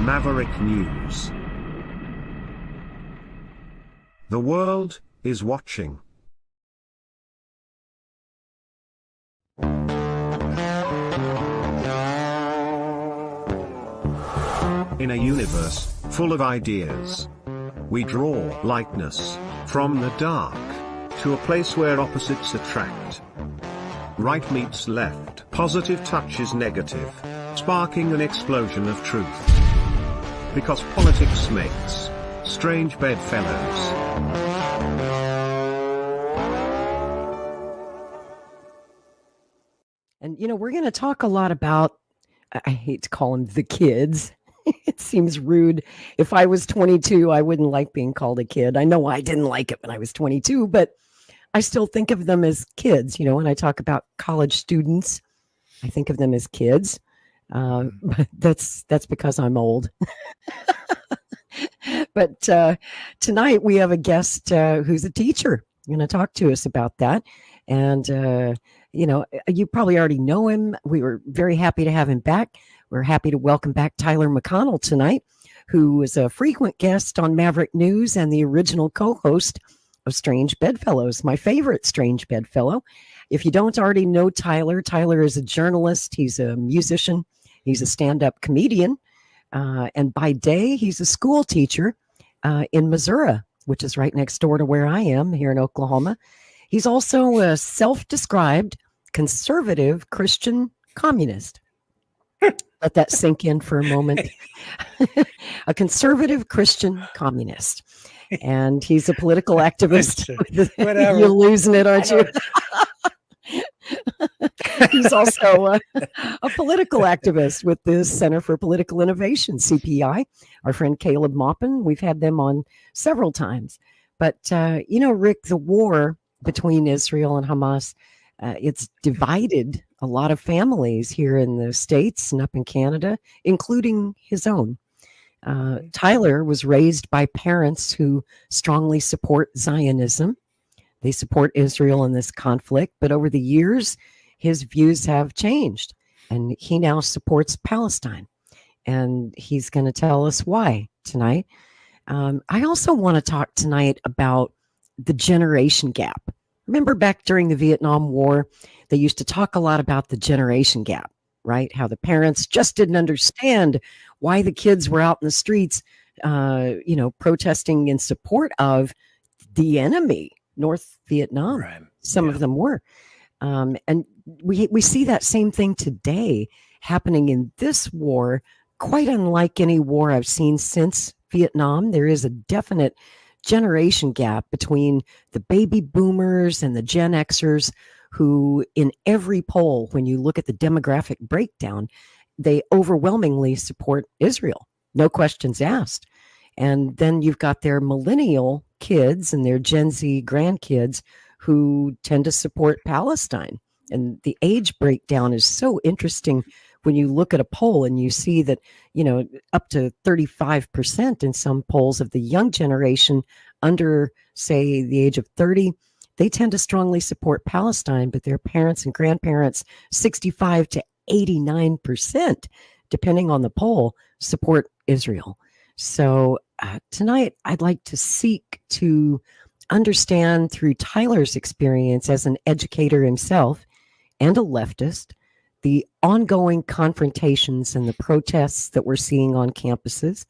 Maverick News. The world is watching. In a universe full of ideas, we draw lightness from the dark to a place where opposites attract. Right meets left, positive touches negative, sparking an explosion of truth. Because politics makes strange bedfellows. And, we're going to talk a lot about, I hate to call them the kids. It seems rude. If I was 22, I wouldn't like being called a kid. I know I didn't like it when I was 22, but I still think of them as kids. When I talk about college students, I think of them as kids. But that's because I'm old. But tonight we have a guest who's a teacher. Going to talk to us about that. And, you probably already know him. We were very happy to have him back. We're happy to welcome back Tyler McConnell tonight, who is a frequent guest on Maverick News and the original co-host of Strange Bedfellows, my favorite Strange Bedfellow. If you don't already know Tyler, Tyler is a journalist. He's a musician. He's a stand-up comedian. And by day, he's a school teacher in Missouri, which is right next door to where I am here in Oklahoma. He's also a self-described conservative Christian communist. Let that sink in for a moment. A conservative Christian communist. And he's a political activist. Whatever. You're losing it, aren't you? He's also a political activist with the Center for Political Innovation, CPI. Our friend Caleb Maupin, we've had them on several times. But, Rick, the war between Israel and Hamas, it's divided a lot of families here in the States and up in Canada, including his own. Tyler was raised by parents who strongly support Zionism. They support Israel in this conflict, but over the years, his views have changed, and he now supports Palestine. And he's going to tell us why tonight. I also want to talk tonight about the generation gap. Remember back during the Vietnam War, they used to talk a lot about the generation gap, right? How the parents just didn't understand why the kids were out in the streets, protesting in support of the enemy, North Vietnam. Right. Some of them were. And we see that same thing today happening in this war, quite unlike any war I've seen since Vietnam. There is a definite generation gap between the baby boomers and the Gen Xers who, in every poll, when you look at the demographic breakdown, they overwhelmingly support Israel. No questions asked. And then you've got their millennial kids and their Gen Z grandkids who tend to support Palestine. And the age breakdown is so interesting when you look at a poll and you see that, up to 35% in some polls of the young generation under, say, the age of 30, they tend to strongly support Palestine, but their parents and grandparents, 65 to 89%, depending on the poll, support Israel. So tonight, I'd like to seek to understand through Tyler's experience as an educator himself and a leftist, the ongoing confrontations and the protests that we're seeing on campuses,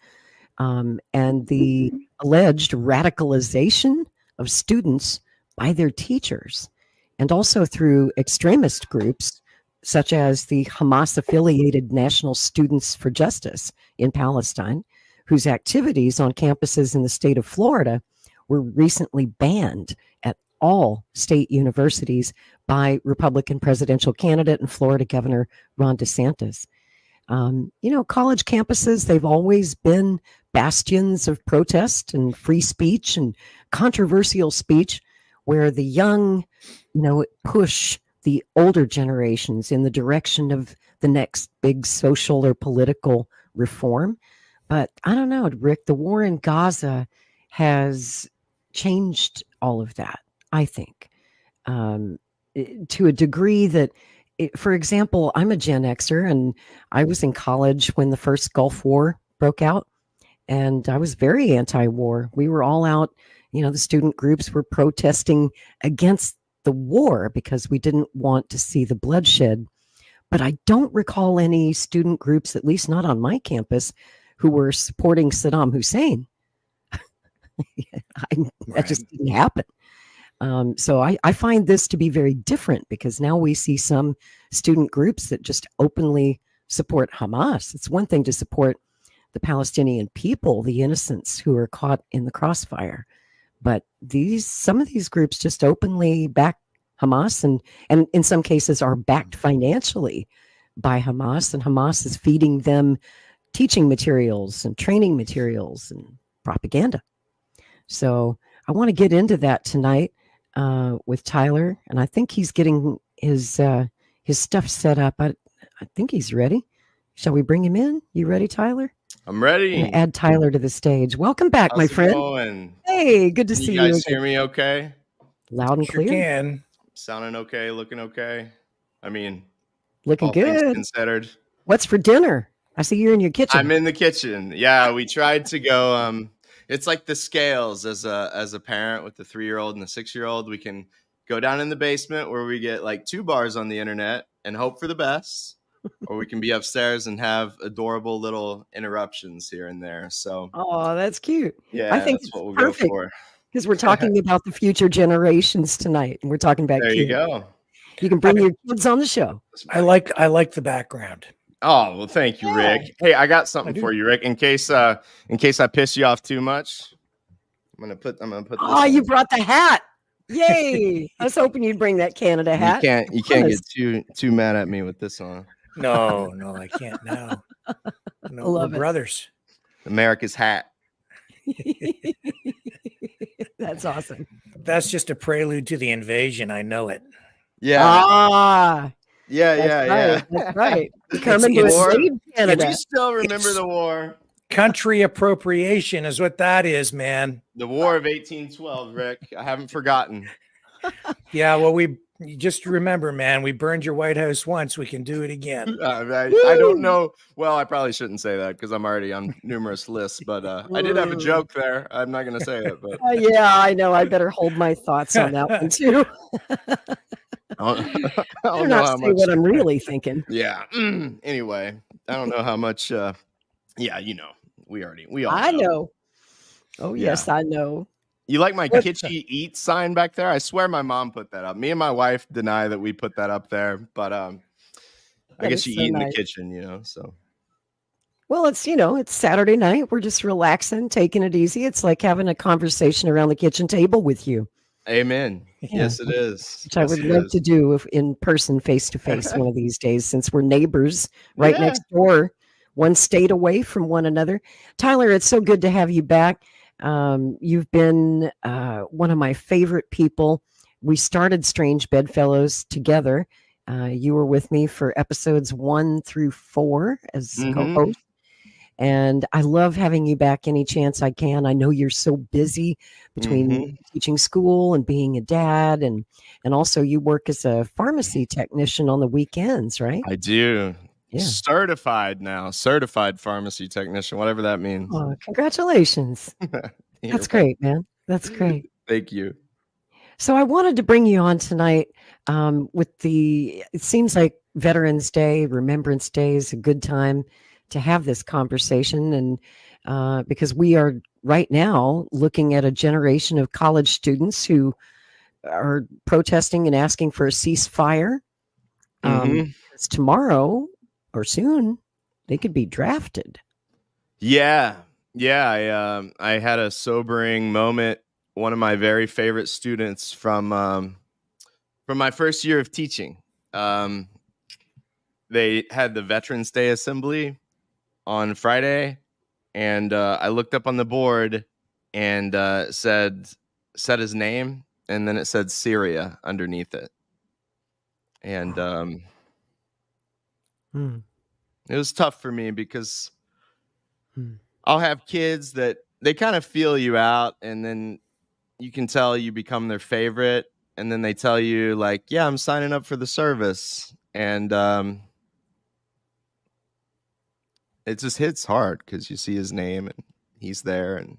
and the alleged radicalization of students by their teachers, and also through extremist groups such as the Hamas-affiliated National Students for Justice in Palestine, whose activities on campuses in the state of Florida were recently banned at all state universities by Republican presidential candidate and Florida Governor Ron DeSantis. College campuses, they've always been bastions of protest and free speech and controversial speech where the young, push the older generations in the direction of the next big social or political reform. But I don't know, Rick, the war in Gaza has changed all of that, I think, to a degree that, for example, I'm a Gen Xer and I was in college when the first Gulf War broke out, and I was very anti-war. We were all out, the student groups were protesting against the war because we didn't want to see the bloodshed. But I don't recall any student groups, at least not on my campus, who were supporting Saddam Hussein. That just didn't happen. So I find this to be very different because now we see some student groups that just openly support Hamas. It's one thing to support the Palestinian people, the innocents who are caught in the crossfire, but some of these groups just openly back Hamas, and in some cases are backed financially by Hamas, and Hamas is feeding them teaching materials and training materials and propaganda. So I want to get into that tonight with Tyler, and I think he's getting his stuff set up. I think he's ready. Shall we bring him in? You ready, Tyler? I'm ready. Add Tyler to the stage. Welcome back, How's my it friend. going? Hey, good to Can see you you. guys hear me okay? Loud and Sure clear. can. Sounding okay, looking okay. I mean, Looking all things good. considered. What's for dinner? I see you're in your kitchen. I'm in the kitchen. Yeah, we tried to go. It's like the scales as a parent with the 3-year-old and the 6-year-old. We can go down in the basement where we get like 2 bars on the internet and hope for the best, or we can be upstairs and have adorable little interruptions here and there. So, oh, that's cute. yeah, I think that's what we'll perfect go for. because we're talking about the future generations tonight, and we're talking about There kids. you go. You can bring your kids on the show. I like the background. Oh, well, thank you, Rick. Hey, I got something for you, Rick. In case I piss you off too much, I'm gonna put this. Oh, you brought the hat. Yay. I was hoping you'd bring that Canada hat. You can't get too mad at me with this on. No, I can't now. No, Love we're it. brothers. America's hat. That's awesome. That's just a prelude to the invasion. I know it. Yeah. Yeah. That's right. Coming to war. enslave Canada. Do you still remember the war? Country appropriation is what that is, man. The War of 1812, Rick. I haven't forgotten. Yeah, well, you just remember, man, we burned your White House once. We can do it again. I don't know. Well, I probably shouldn't say that because I'm already on numerous lists, but I did have a joke there. I'm not going to say it. But yeah, I know. I better hold my thoughts on that one, too. I don't know how much. What I'm really thinking. Yeah. Anyway, I don't know how much. Yeah, we all. I know. Oh yes, I know. You like my kitschy eat sign back there? I swear my mom put that up. Me and my wife deny that we put that up there, but I guess you eat in the kitchen, so. Well, it's Saturday night. We're just relaxing, taking it easy. It's like having a conversation around the kitchen table with you. Amen. Yeah. Yes, it is. Which I would love to do in person, face to face, one of these days, since we're neighbors right next door, one state away from one another. Tyler, it's so good to have you back. You've been one of my favorite people. We started Strange Bedfellows together. You were with me for episodes 1 through 4 as co-host. And I love having you back any chance I can. I know you're so busy between teaching school and being a dad, and also you work as a pharmacy technician on the weekends, right? I do. Yeah. Certified pharmacy technician, whatever that means. Oh, congratulations. That's great, man. That's great. Thank you. So I wanted to bring you on tonight with it seems like Veterans Day, Remembrance Day is a good time to have this conversation. And because we are right now looking at a generation of college students who are protesting and asking for a ceasefire. Tomorrow or soon, they could be drafted. Yeah. I had a sobering moment. One of my very favorite students from my first year of teaching. They had the Veterans Day assembly on Friday, and I looked up on the board and said his name, and then it said Syria underneath it. And it was tough for me because I'll have kids that they kind of feel you out, and then you can tell you become their favorite, and then they tell you like, yeah, I'm signing up for the service. And it just hits hard because you see his name and he's there. And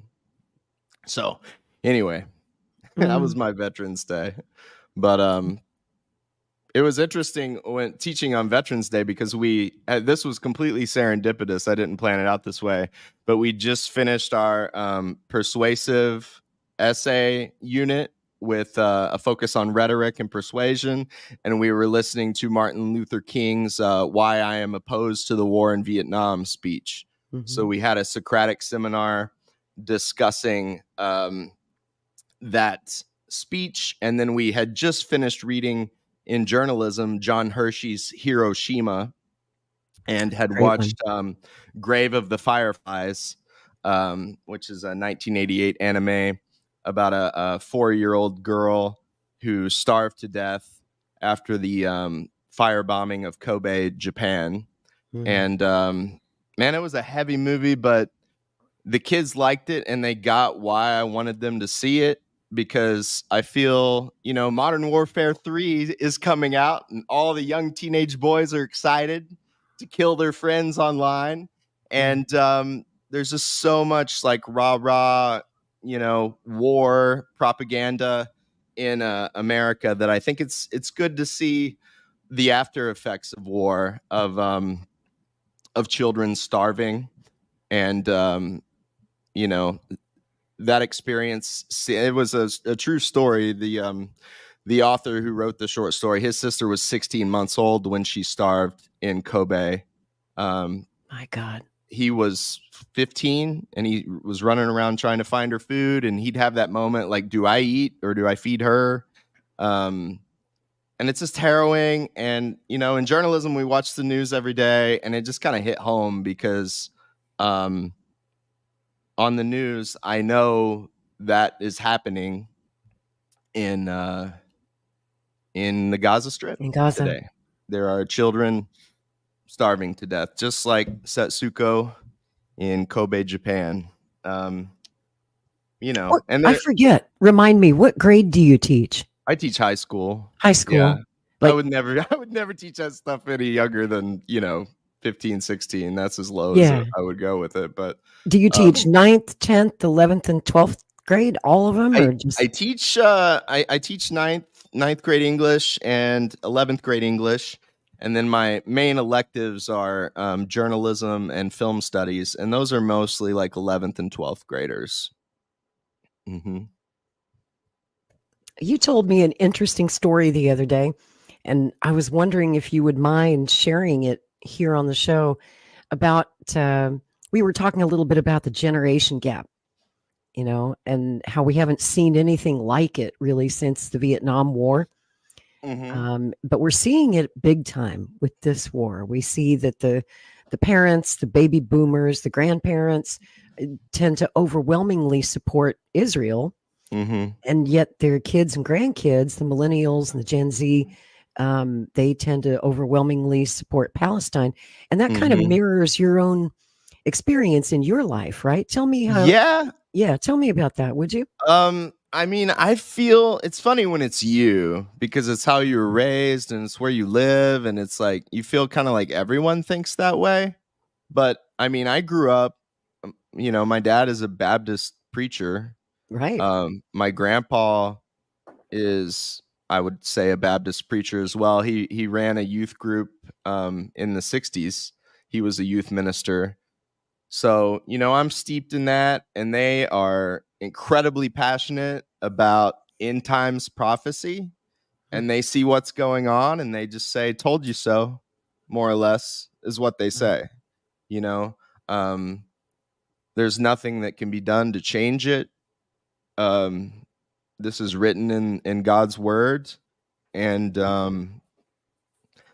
so anyway, that was my Veterans Day. But it was interesting when teaching on Veterans Day because this was completely serendipitous. I didn't plan it out this way, but we just finished our persuasive essay unit with a focus on rhetoric and persuasion, and we were listening to Martin Luther King's "Why I Am Opposed to the War in Vietnam" speech. So we had a Socratic seminar discussing that speech, and then we had just finished reading in journalism John Hershey's Hiroshima, and had watched Grave of the Fireflies, which is a 1988 anime about a 4-year-old girl who starved to death after the firebombing of Kobe, Japan. And man, it was a heavy movie, but the kids liked it and they got why I wanted them to see it, because I feel, Modern Warfare 3 is coming out and all the young teenage boys are excited to kill their friends online. And there's just so much like rah-rah, war propaganda in America that I think it's good to see the after effects of war, of children starving. And that experience, it was a true story. The author who wrote the short story, his sister was 16 months old when she starved in Kobe. My God. He was 15 and he was running around trying to find her food, and he'd have that moment like, do I eat or do I feed her? And it's just harrowing. And in journalism we watch the news every day, and it just kind of hit home because on the news, I know that is happening in the Gaza Strip In Gaza today. There are children starving to death, just like Setsuko in Kobe, Japan. And I forget. Remind me, what grade do you teach? I teach high school. High school. Yeah. Like, I would never teach that stuff any younger than 15, 16. That's as low as I would go with it. But do you teach 9th, 10th, 11th, and 12th grade? All of them, or just? I teach I teach ninth grade English and 11th grade English, and then my main electives are journalism and film studies, and those are mostly like 11th and 12th graders. You told me an interesting story the other day, and I was wondering if you would mind sharing it here on the show about, we were talking a little bit about the generation gap, and how we haven't seen anything like it really since the Vietnam War. But we're seeing it big time with this war. We see that the parents, the baby boomers, the grandparents tend to overwhelmingly support Israel. And yet their kids and grandkids, the millennials and the Gen Z, they tend to overwhelmingly support Palestine. And that kind of mirrors your own experience in your life, right? Tell me how. Yeah. Tell me about that, would you? I mean, I feel it's funny when it's you, because it's how you were raised and it's where you live. And it's like, you feel kind of like everyone thinks that way. But I mean, I grew up, my dad is a Baptist preacher. Right. My grandpa is, I would say, a Baptist preacher as well. He ran a youth group in the 60s. He was a youth minister. So, I'm steeped in that, and they are incredibly passionate about end times prophecy, and they see what's going on and they just say, told you so, more or less is what they say. There's nothing that can be done to change it. This is written in God's word, and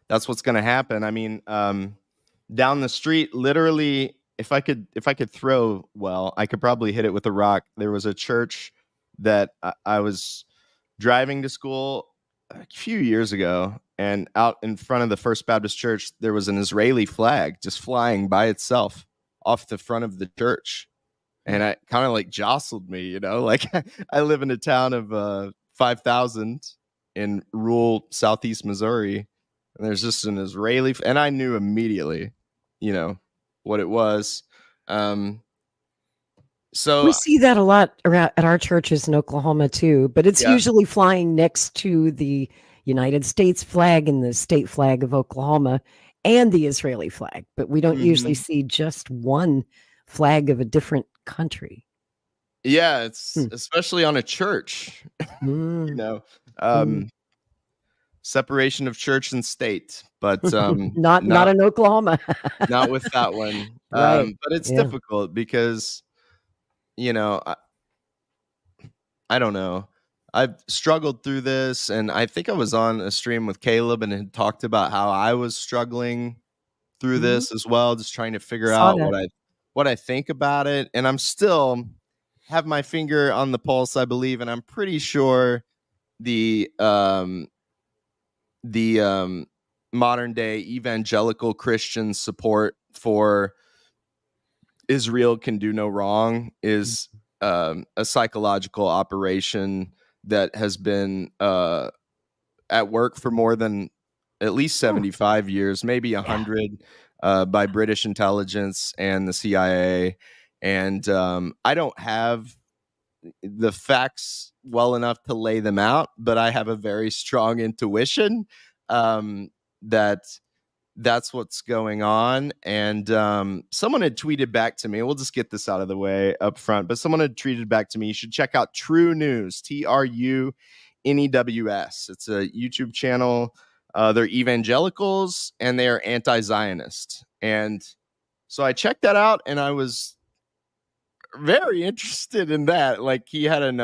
that's what's going to happen. I mean, down the street, literally, if I could throw, well, I could probably hit it with a rock. There was a church that I was driving to school a few years ago, and out in front of the First Baptist Church, there was an Israeli flag just flying by itself off the front of the church. And it kind of like jostled me, like I live in a town of 5,000 in rural southeast Missouri, and there's just an Israeli, and I knew immediately, what it was. We So see that a lot around at our churches in Oklahoma too, but it's yeah. usually flying next to the United States flag and the state flag of Oklahoma and the Israeli flag. But we don't usually Mhm. see just one flag of a different country. Yeah, it's Hmm. especially on a church, you Mm, know. mm. Separation of church and state, but Not in Oklahoma. not with that one. Right. But it's Yeah. difficult because, you know, I don't know. I've struggled through this, and I think I was on a stream with Caleb and had talked about how I was struggling through Mhm. this as well, just trying to figure Saw out that. what I think about it. And I'm still have my finger on the pulse, I believe, and I'm pretty sure the um the modern day evangelical Christian support for Israel can do no wrong is a psychological operation that has been at work for more than at least Oh, 75 years, maybe yeah. 100, by British intelligence and the CIA. And I don't have the facts well enough to lay them out, but I have a very strong intuition that that's what's going on. And someone had tweeted back to me. We'll just get this out of the way up front. But someone had tweeted back to me. You should check out True News, TRUNEWS. It's a YouTube channel. They're evangelicals and they are anti-Zionist. And so I checked that out, and I was very interested in that. Like, he had an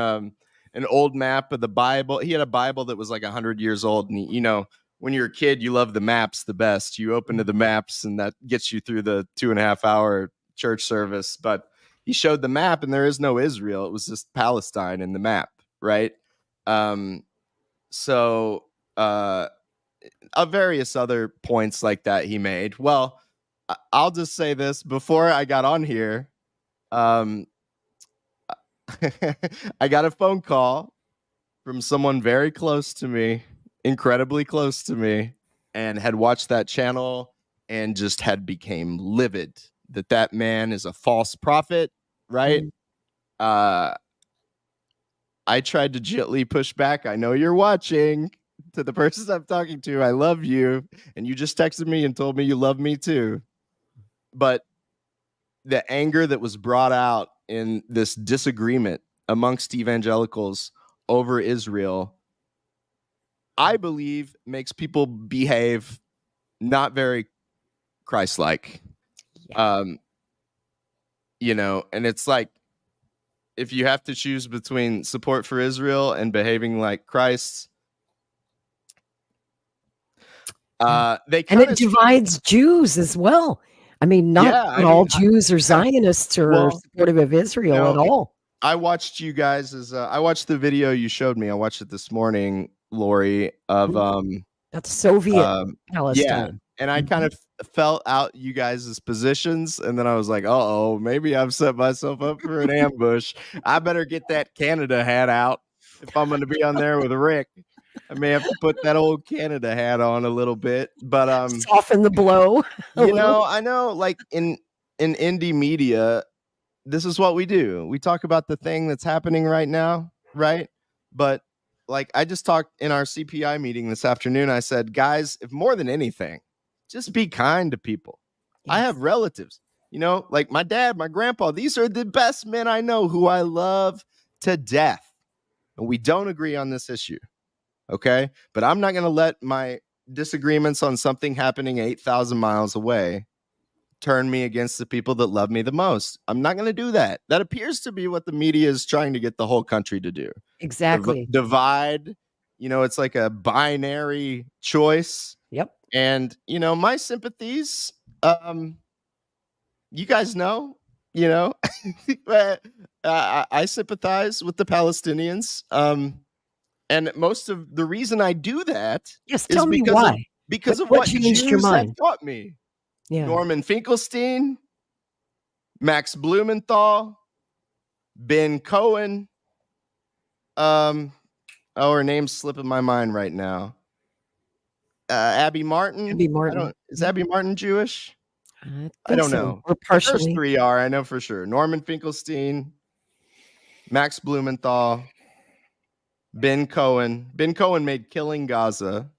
old map of the Bible. He had a Bible that was like 100 years old, and you know, when you're a kid, you love the maps the best. You open to the maps, and that gets you through the 2.5 hour church service. But he showed the map, and there is no Israel. It was just Palestine in the map, right? Um, so various other points like that he made. Well, I'll just say this: before I got on here, um, I got a phone call from someone very close to me, incredibly close to me, and had watched that channel and just had became livid that that man is a false prophet, right? Mm. Uh, I tried to gently push back. I know you're watching. To the person I'm talking to, I love you, and you just texted me and told me you love me too. But the anger that was brought out in this disagreement amongst evangelicals over Israel, I believe, makes people behave not very Christ-like. Yeah. You know, and it's like, if you have to choose between support for Israel and behaving like Christ, Yeah. they And kind it of, divides Jews as well. I mean, yeah. not I all mean, Jews are yeah. Zionists or Well, supportive of you Israel at know, all. I watched you guys I watched the video you showed me. I watched it this morning, Lori, of Mm. That's Soviet yeah, Palestine. and I kind Mhm. of felt out you guys' positions, and then I was like, "Uh-oh, maybe I've set myself up for an ambush. I better get that Canada hat out if I'm going to be on there with Rick. I may have to put that old Canada hat on a little bit." But Soften the blow a you little. know, I know, like, in indie media, this is what we do. We talk about the thing that's happening right now, right? But like, I just talked in our CPI meeting this afternoon. I said, guys, if more than anything, just be kind to people. I Yes. have relatives, you know, like my dad, my grandpa. These are the best men I know, who I love to death. And we don't agree on this issue. Okay. But I'm not going to let my disagreements on something happening 8,000 miles away turn me against the people that love me the most. I'm not going to do that. That appears to be what the media is trying to get the whole country to do. Exactly. Divide. You know, it's like a binary choice. Yep. And, you know, my sympathies, you guys know, you know, I sympathize with the Palestinians. And most of the reason I do that Yes. is Tell me why. because of What what changed your Jews have mind? taught me. Yeah. Norman Finkelstein, Max Blumenthal, Ben Cohen. Her name's slipping my mind right now. Abby Martin. Abby Martin. Is Abby Martin Jewish? I I think don't so. know. Or The first partially. 3 are, I know for sure. Norman Finkelstein, Max Blumenthal, Ben Cohen. Ben Cohen made Killing Gaza,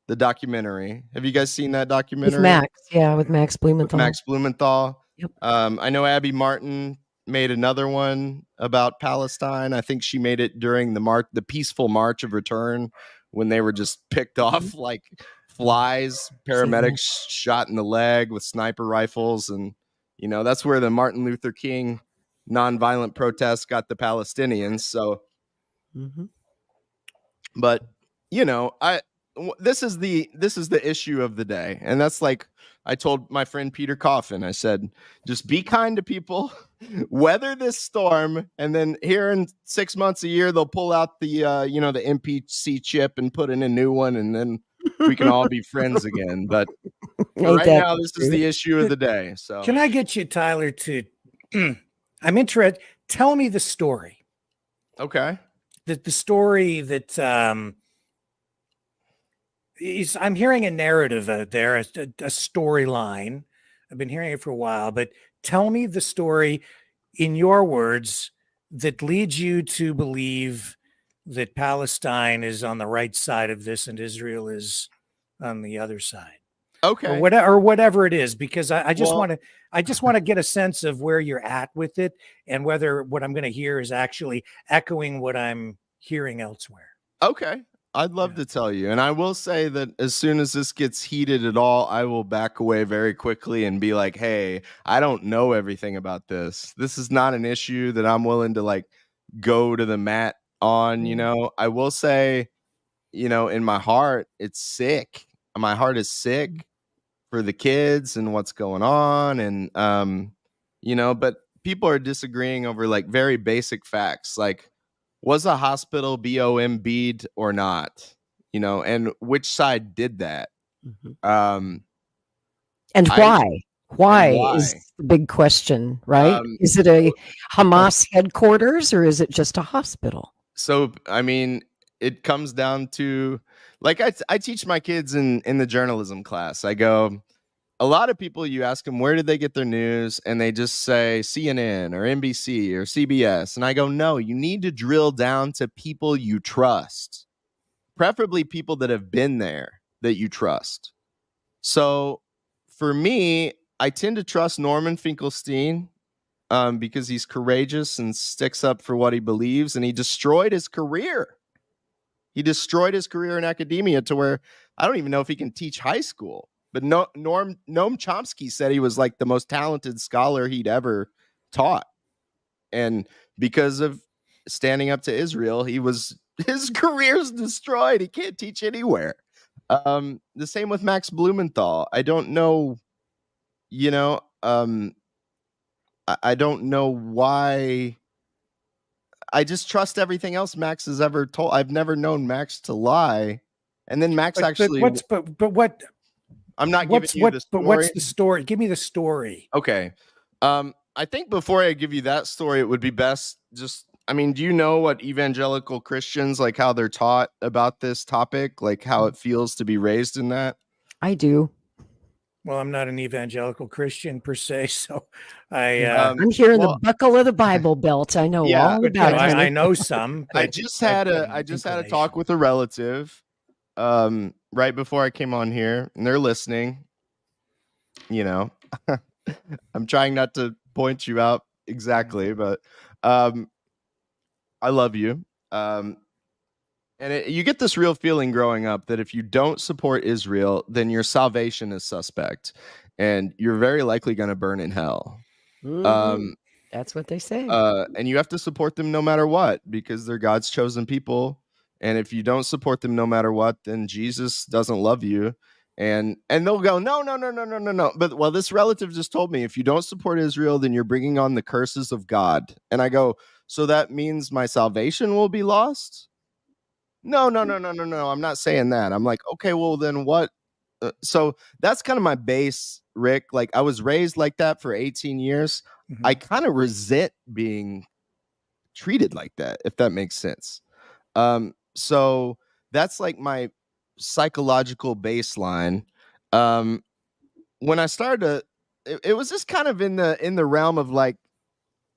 the documentary. Have you guys seen that With documentary Max. Yeah, with Max with Blumenthal. Max Blumenthal? Yep. I know Abby Martin made another one about Palestine. I think she made it during the peaceful March of Return, when they were just picked off like flies. Paramedics shot in the leg with sniper rifles, and that's where the Martin Luther King nonviolent protests got the Palestinians. So, but this is the issue of the day, and that's like I told my friend Peter Coffin. I said, just be kind to people, weather this storm, and then here in 6 months, a year, they'll pull out the the MPC chip and put in a new one, and then we can all be friends again. But right now, this is the issue of the day. So can I get you, Tyler, to I'm interested. Tell me the story. Okay. The story that I'm hearing a narrative out there, a storyline. I've been hearing it for a while, but tell me the story in your words that leads you to believe that Palestine is on the right side of this and Israel is on the other side. Okay. Or whatever it is, because I just want to get a sense of where you're at with it and whether what I'm going to hear is actually echoing what I'm hearing elsewhere. Okay. I'd love to tell you. And I will say that as soon as this gets heated at all, I will back away very quickly and be like, hey, I don't know everything about this. This is not an issue that I'm willing to like go to the mat on, I will say, in my heart, it's sick. My heart is sick for the kids and what's going on. And, but people are disagreeing over like very basic facts. Like, was a hospital BOMB'd or not? And which side did that? And why? Why is the big question, right? Is it a Hamas headquarters or is it just a hospital? So, I mean, it comes down to, like, I teach my kids in the journalism class. I go, a lot of people, you ask them, where did they get their news? And they just say CNN or NBC or CBS. And I go, no, you need to drill down to people you trust, preferably people that have been there that you trust. So for me, I tend to trust Norman Finkelstein because he's courageous and sticks up for what he believes. And he destroyed his career. He destroyed his career in academia to where I don't even know if he can teach high school. But Noam Chomsky said he was like the most talented scholar he'd ever taught. And because of standing up to Israel, his career's destroyed. He can't teach anywhere. The same with Max Blumenthal. I don't know, I don't know why. I just trust everything else Max has ever told. I've never known Max to lie. And then Max what I'm not giving you the story. But what's the story? Give me the story. Okay. I think before I give you that story, it would be best do you know what evangelical Christians, like how they're taught about this topic, like how it feels to be raised in that? I do. Well, I'm not an evangelical Christian per se, so I'm here in the buckle of the Bible belt. I know all about it. I know some. I just had a talk with a relative right before I came on here, and they're listening. I'm trying not to point you out exactly, but I love you. And you get this real feeling growing up that if you don't support Israel, then your salvation is suspect, and you're very likely going to burn in hell. That's what they say. And you have to support them no matter what, because they're God's chosen people. And if you don't support them no matter what, then Jesus doesn't love you. And they'll go, no. But this relative just told me, if you don't support Israel, then you're bringing on the curses of God. And I go, so that means my salvation will be lost? No. I'm not saying that. I'm like, okay, well then what? So that's kind of my base, Rick. Like, I was raised like that for 18 years. Mm-hmm. I kind of resent being treated like that, if that makes sense. So that's like my psychological baseline. When I started to it was just kind of in the realm of like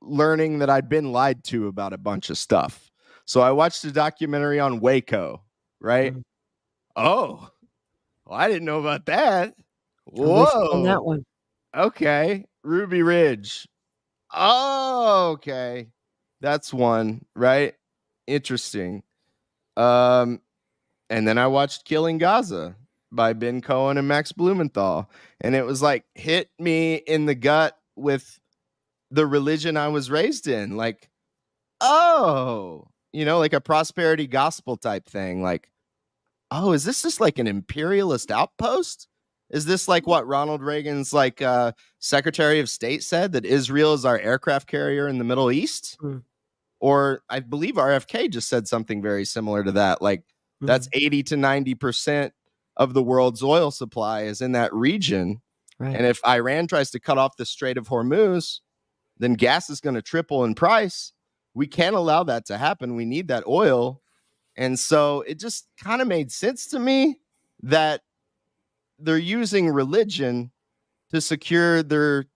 learning that I'd been lied to about a bunch of stuff. So I watched a documentary on Waco, right? Oh, well, I didn't know about that. I'm with you on that Whoa. one. Okay. Ruby Ridge. Oh, okay. That's one, right? Interesting. And then I watched Killing Gaza by Ben Cohen and Max Blumenthal. And it was like hit me in the gut with the religion I was raised in. Like, oh, like a prosperity gospel type thing. Like, oh, is this just like an imperialist outpost? Is this like what Ronald Reagan's like Secretary of State said, that Israel is our aircraft carrier in the Middle East? Or I believe RFK just said something very similar to that. Like that's 80 to 90% of the world's oil supply is in that region. Right. And if Iran tries to cut off the Strait of Hormuz, then gas is going to triple in price. We can't allow that to happen. We need that oil. And so it just kind of made sense to me that they're using religion to secure their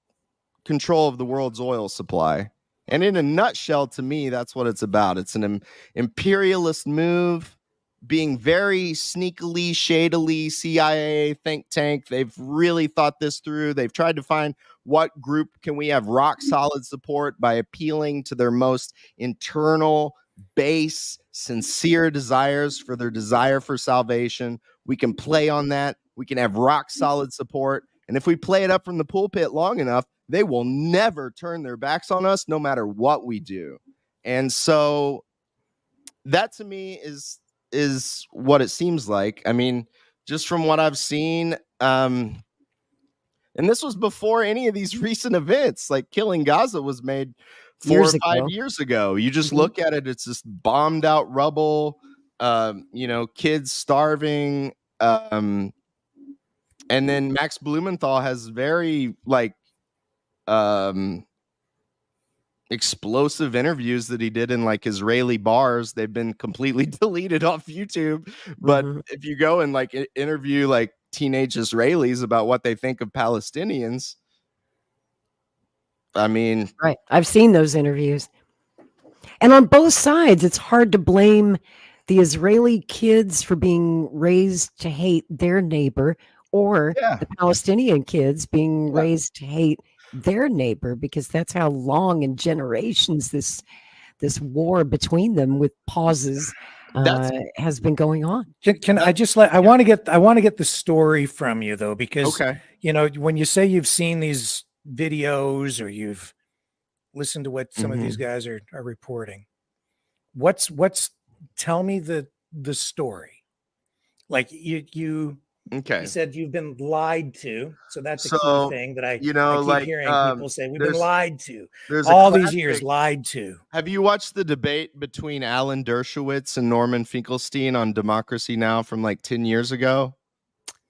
control of the world's oil supply. And in a nutshell, to me, that's what it's about. It's an imperialist move, being very sneakily, shadily CIA think tank. They've really thought this through. They've tried to find what group can we have rock solid support by appealing to their most internal, base, sincere desires for their desire for salvation. We can play on that. We can have rock solid support. And if we play it up from the pulpit long enough, they will never turn their backs on us, no matter what we do. And so that to me is what it seems like. I mean, just from what I've seen, and this was before any of these recent events. Like Killing Gaza was made 4 or 5 years ago. You just look at it; it's just bombed out rubble. Kids starving. And then Max Blumenthal has very like explosive interviews that he did in like Israeli bars. They've been completely deleted off YouTube. But if you go and like interview like teenage Israelis about what they think of Palestinians, I mean, right. I've seen those interviews. And on both sides, it's hard to blame the Israeli kids for being raised to hate their neighbor, or the Palestinian kids being raised to hate their neighbor, because that's how long in generations this war between them with pauses has been going on. Can I just I want to get the story from you though, because when you say you've seen these videos or you've listened to what some of these guys are reporting, what's tell me the story. Like you said you've been lied to, so that's a key thing that I keep hearing people say. We've been lied to all these years. Lied to. Have you watched the debate between Alan Dershowitz and Norman Finkelstein on Democracy Now! From like 10 years ago?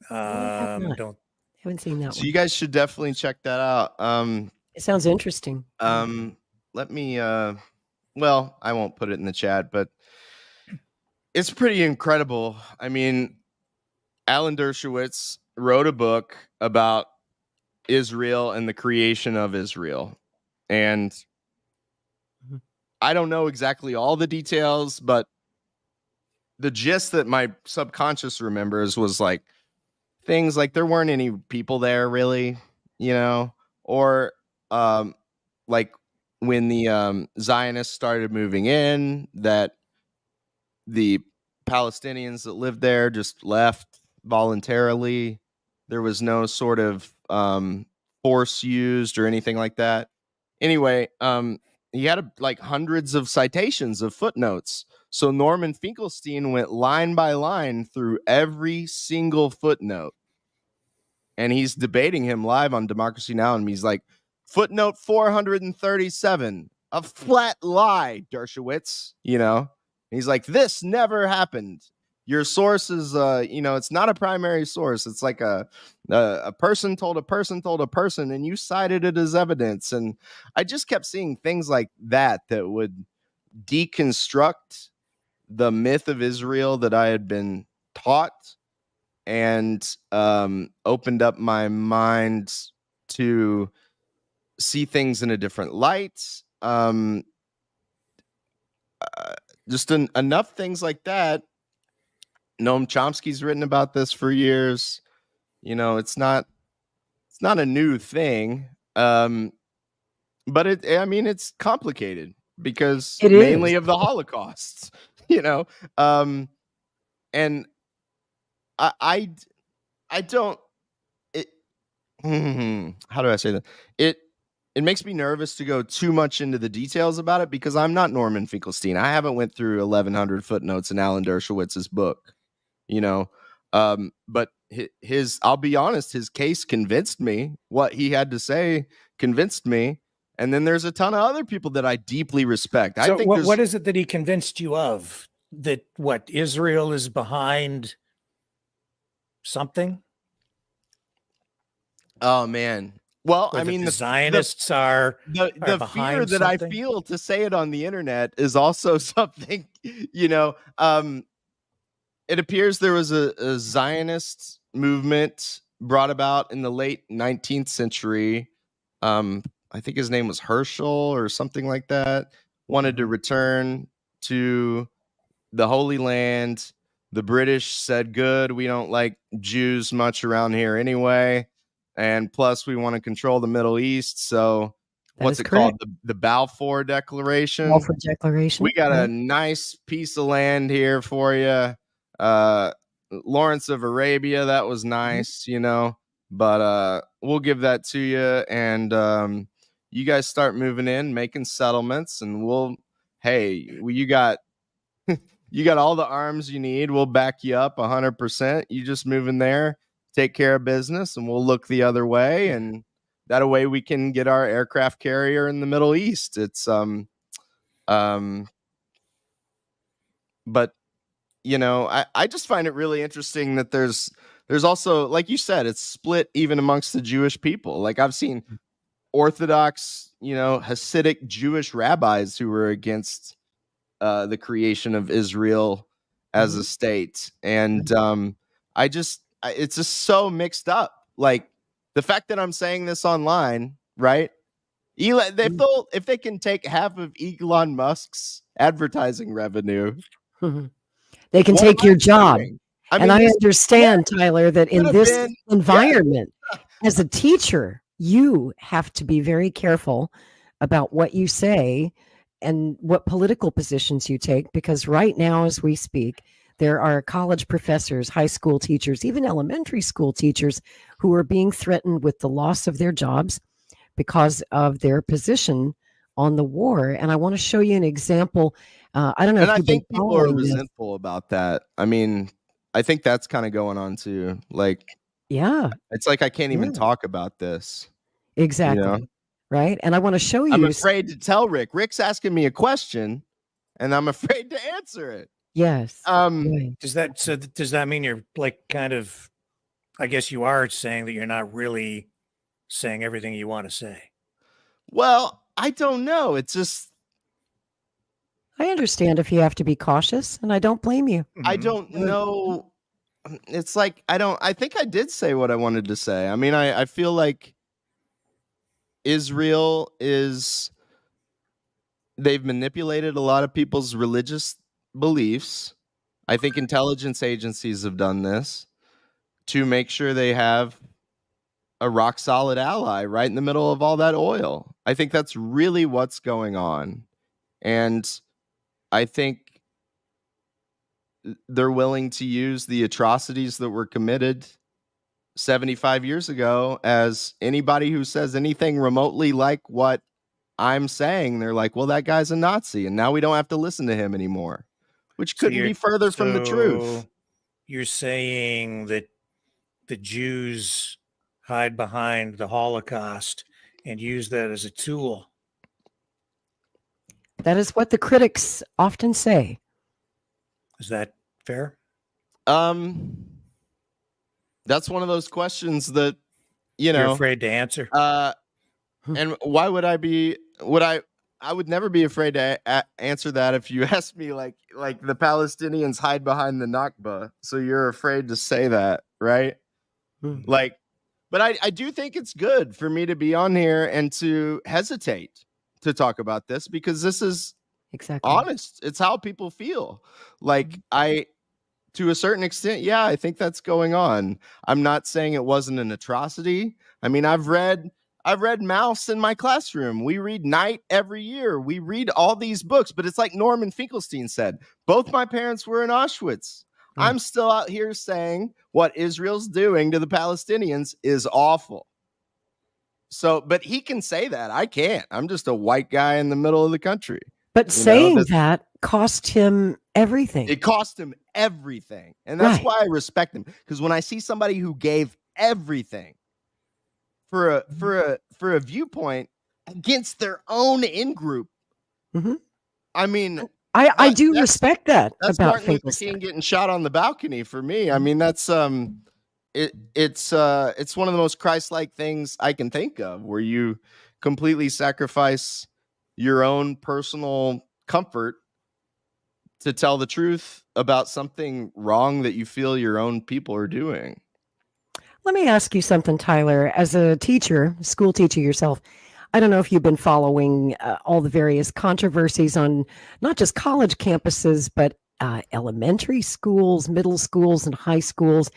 Haven't seen that So one. you guys should definitely check that out. It sounds interesting. Let me well, I won't put it in the chat, but it's pretty incredible. I mean, Alan Dershowitz wrote a book about Israel and the creation of Israel. And I don't know exactly all the details, but the gist that my subconscious remembers was like things like there weren't any people there really, or like when the Zionists started moving in, that the Palestinians that lived there just left voluntarily. There was no sort of force used or anything like that. Anyway, he had like hundreds of citations of footnotes. So Norman Finkelstein went line by line through every single footnote. And he's debating him live on Democracy Now! And he's like, footnote 437, a flat lie, Dershowitz, He's like, this never happened. Your source is, it's not a primary source. It's like a person told a person told a person, and you cited it as evidence. And I just kept seeing things like that would deconstruct the myth of Israel that I had been taught, and opened up my mind to see things in a different light. Just enough things like that. Noam Chomsky's written about this for years. It's not a new thing. But it's complicated because It mainly is. of the Holocaust, and I don't, it, how do I say that? It makes me nervous to go too much into the details about it because I'm not Norman Finkelstein. I haven't went through 1,100 footnotes in Alan Dershowitz's book, but his, I'll be honest, his case convinced me. What he had to say convinced me. And then there's a ton of other people that I deeply respect. So I think what is it that he convinced you of? That what, Israel is behind something? Oh man. Well, Or I mean, the Zionists are the fear behind that something? I feel to say it on the internet is also something, it appears there was a Zionist movement brought about in the late 19th century. I think his name was Herschel or something like that. Wanted to return to the Holy Land. The British said, good, we don't like Jews much around here anyway. And plus, we want to control the Middle East. So, what's it called? The Balfour Declaration. Balfour Declaration. We got a nice piece of land here for you. Lawrence of Arabia, that was nice, but we'll give that to you. And you guys start moving in, making settlements, and you got all the arms you need. We'll back you up 100%. You just move in there, take care of business, and we'll look the other way. And that way we can get our aircraft carrier in the Middle East. It's but I just find it really interesting that there's also, like you said, it's split even amongst the Jewish people. Like I've seen Orthodox, Hasidic Jewish rabbis who were against the creation of Israel as a state. And it's just so mixed up. Like the fact that I'm saying this online, right? If they can take half of Elon Musk's advertising revenue, they can take your job. I understand, Tyler, that in this environment, as a teacher, you have to be very careful about what you say and what political positions you take, because right now, as we speak, there are college professors, high school teachers, even elementary school teachers who are being threatened with the loss of their jobs because of their position on the war. And I want to show you an example. I don't know if I think people are resentful about that. I mean, I think that's kind of going on too. Like, yeah, it's like I can't even talk about this. Exactly. Right. And I want to show you. I'm afraid to tell Rick. Rick's asking me a question and I'm afraid to answer it. Yes. Does that mean you're like kind of, I guess you are saying that you're not really saying everything you want to say? Well, I don't know. It's just, I understand if you have to be cautious, and I don't blame you. I don't know. It's like, I think I did say what I wanted to say. I mean, I feel like Israel they've manipulated a lot of people's religious beliefs. I think intelligence agencies have done this to make sure they have a rock solid ally right in the middle of all that oil. I think that's really what's going on. And I think they're willing to use the atrocities that were committed 75 years ago as anybody who says anything remotely like what I'm saying, they're like, well, that guy's a Nazi, and now we don't have to listen to him anymore, which couldn't be further from the truth. You're saying that the Jews hide behind the Holocaust and use that as a tool. That is what the critics often say. Is that fair? That's one of those questions that, you're afraid to answer. And why would I be? I would never be afraid to answer that if you asked me like the Palestinians hide behind the Nakba, so you're afraid to say that, right? Like But I do think it's good for me to be on here and to hesitate to talk about this, because this is Exactly. honest. It's how people feel. Like, to a certain extent, yeah, I think that's going on. I'm not saying it wasn't an atrocity. I mean, I've read Mouse in my classroom. We read Night every year. We read all these books, but it's like Norman Finkelstein said, both my parents were in Auschwitz. I'm still out here saying what Israel's doing to the Palestinians is awful. So, but he can say that. I can't. I'm just a white guy in the middle of the country. But saying that cost him everything. It cost him everything. And that's why I respect him. Because when I see somebody who gave everything for a viewpoint against their own in-group, I mean, I do respect that that's about Martin Luther King getting shot on the balcony for me. I mean, that's it's one of the most Christ-like things I can think of, where you completely sacrifice your own personal comfort to tell the truth about something wrong that you feel your own people are doing. Let me ask you something, Tyler. As a teacher, school teacher yourself, I don't know if you've been following all the various controversies on not just college campuses, but elementary schools, middle schools, and high schools.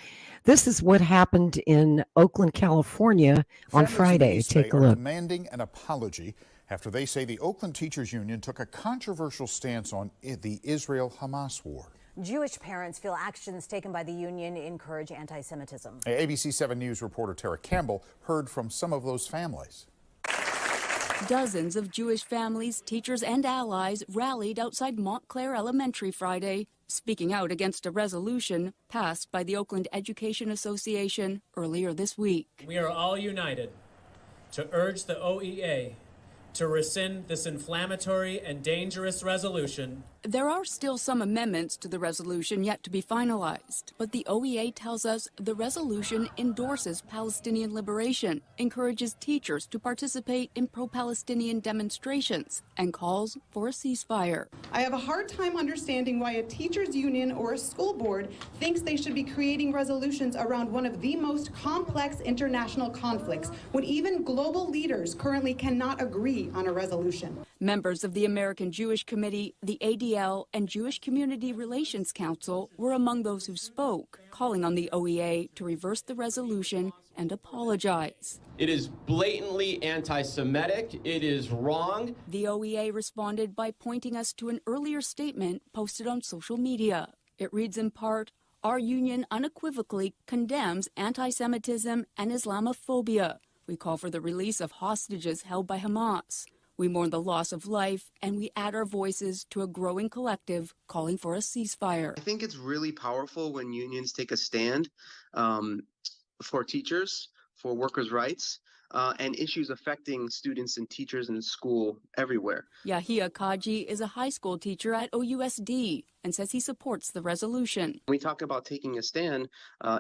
This is what happened in Oakland, California on Friday. Take a look. Demanding an apology after they say the Oakland Teachers Union took a controversial stance on the Israel-Hamas war. Jewish parents feel actions taken by the union encourage anti-Semitism. ABC 7 News reporter Tara Campbell heard from some of those families. Dozens of Jewish families, teachers, and allies rallied outside Montclair Elementary Friday, speaking out against a resolution passed by the Oakland Education Association earlier this week. We are all united to urge the OEA to rescind this inflammatory and dangerous resolution. There are still some amendments to the resolution yet to be finalized, but the OEA tells us the resolution endorses Palestinian liberation, encourages teachers to participate in pro-Palestinian demonstrations, and calls for a ceasefire. I have a hard time understanding why a teachers union or a school board thinks they should be creating resolutions around one of the most complex international conflicts, when even global leaders currently cannot agree on a resolution. Members of the American Jewish Committee, the ADL, and Jewish Community Relations Council were among those who spoke, calling on the OEA to reverse the resolution and apologize. It is blatantly anti-Semitic. It is wrong. The OEA responded by pointing us to an earlier statement posted on social media. It reads in part, "Our union unequivocally condemns anti-Semitism and Islamophobia. We call for the release of hostages held by Hamas. We mourn the loss of life, and we add our voices to a growing collective calling for a ceasefire." I think it's really powerful when unions take a stand for teachers, for workers' rights, and issues affecting students and teachers in school everywhere. Yahia Kaji is a high school teacher at OUSD and says he supports the resolution. When we talk about taking a stand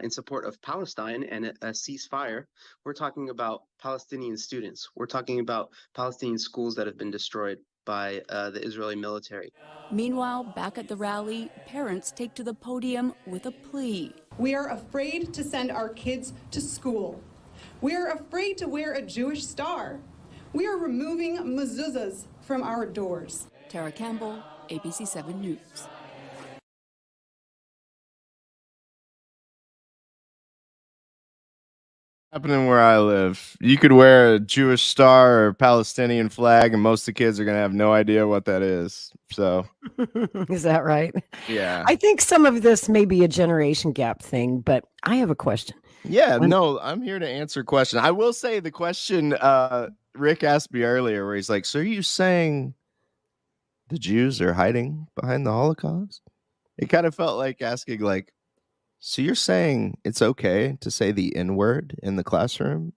in support of Palestine and a ceasefire, we're talking about Palestinian students. We're talking about Palestinian schools that have been destroyed by the Israeli military. Meanwhile, back at the rally, parents take to the podium with a plea. We are afraid to send our kids to school. We are afraid to wear a Jewish star. We are removing mezuzahs from our doors. Tara Campbell, ABC 7 News. Happening where I live, you could wear a Jewish star or Palestinian flag, and most of the kids are going to have no idea what that is. So, is that right? Yeah. I think some of this may be a generation gap thing, but I have a question. Yeah, no, I'm here to answer questions. I will say the question Rick asked me earlier, where he's like, "So are you saying the Jews are hiding behind the Holocaust?" It kind of felt like asking, like, "So you're saying it's okay to say the N-word in the classroom?"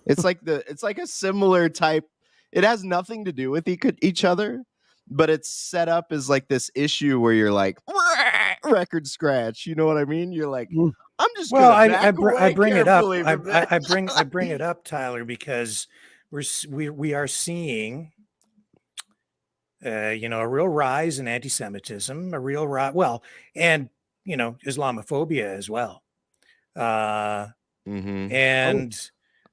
It's like a similar type. It has nothing to do with each other, but it's set up as like this issue where you're like, record scratch. You know what I mean? You're like, I'm just I bring it up. I bring it up, Tyler, because we are seeing a real rise in anti-Semitism, a real rise, and Islamophobia as well. Mm-hmm. And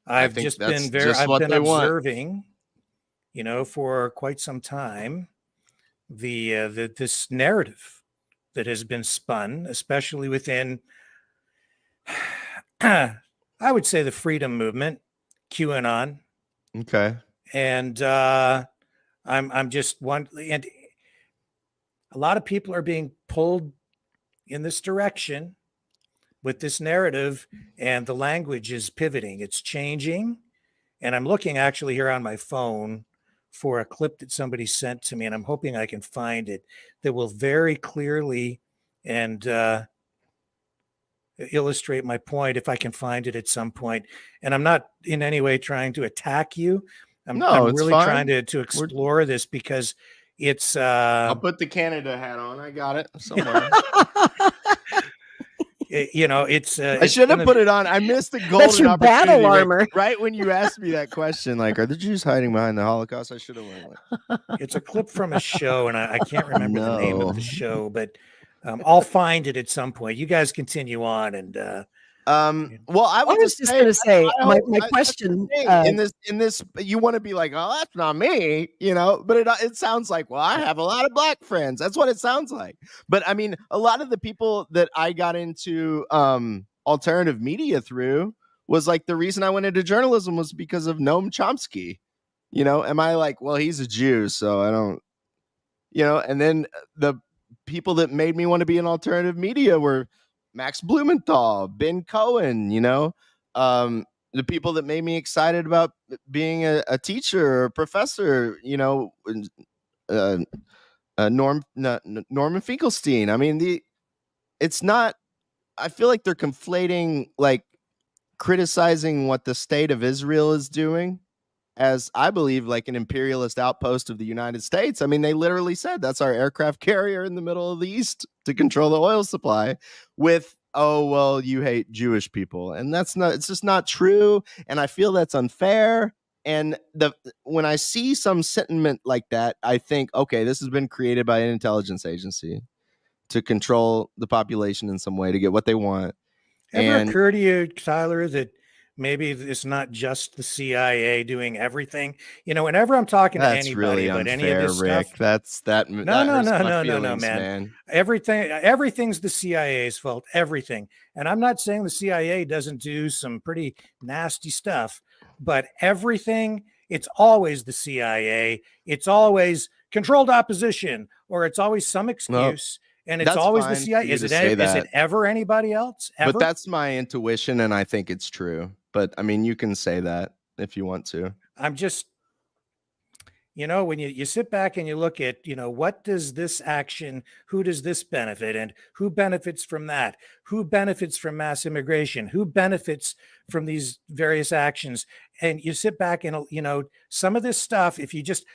I've think just that's been just what they want. observing, for quite some time, this narrative that has been spun, especially within, I would say, the freedom movement, QAnon, Okay. and I'm just one, and a lot of people are being pulled in this direction with this narrative, and the language is pivoting, it's changing. And I'm looking actually here on my phone for a clip that somebody sent to me, and I'm hoping I can find it that will very clearly and illustrate my point, if I can find it at some point. And I'm not in any way trying to attack you. I'm It's really fine. trying to explore this, because it's I'll put the Canada hat on. I got it somewhere. it's I should have put it on. I missed the golden That's your opportunity. battle armor. Right when you asked me that question, like, are the Jews hiding behind the Holocaust? I should have went. It's a clip from a show, and I can't remember the name of the show, but I'll find it at some point. You guys continue on, and well, I was just going to say, my question in this, you want to be like, oh, that's not me, but it sounds like, well, I have a lot of black friends. That's what it sounds like. But I mean, a lot of the people that I got into alternative media through was like, the reason I went into journalism was because of Noam Chomsky. Am I like, well, he's a Jew, so I don't, and then the people that made me want to be in alternative media were Max Blumenthal, Ben Cohen, the people that made me excited about being a teacher or a professor, Norman Finkelstein. I mean, it's not, I feel like they're conflating, like, criticizing what the state of Israel is doing as, I believe, like an imperialist outpost of the United States. I mean, they literally said that's our aircraft carrier in the middle of the East to control the oil supply, with, oh, well, you hate Jewish people. And it's just not true. And I feel that's unfair. And when I see some sentiment like that, I think, okay, this has been created by an intelligence agency to control the population in some way to get what they want. Ever occur to you, Tyler, that maybe it's not just the CIA doing everything? Whenever I'm talking to anybody really about unfair, any of this Rick. stuff, no, man. Man. Everything's the CIA's fault. Everything. And I'm not saying the CIA doesn't do some pretty nasty stuff, but everything, it's always the CIA. It's always controlled opposition, or it's always some excuse. And it's always the CIA. Is it ever anybody else? Ever? But that's my intuition, and I think it's true. But I mean, you can say that if you want to. I'm just, when you sit back and you look at, what does this action, who does this benefit, and who benefits from that? Who benefits from mass immigration? Who benefits from these various actions? And you sit back and, some of this stuff, if you just,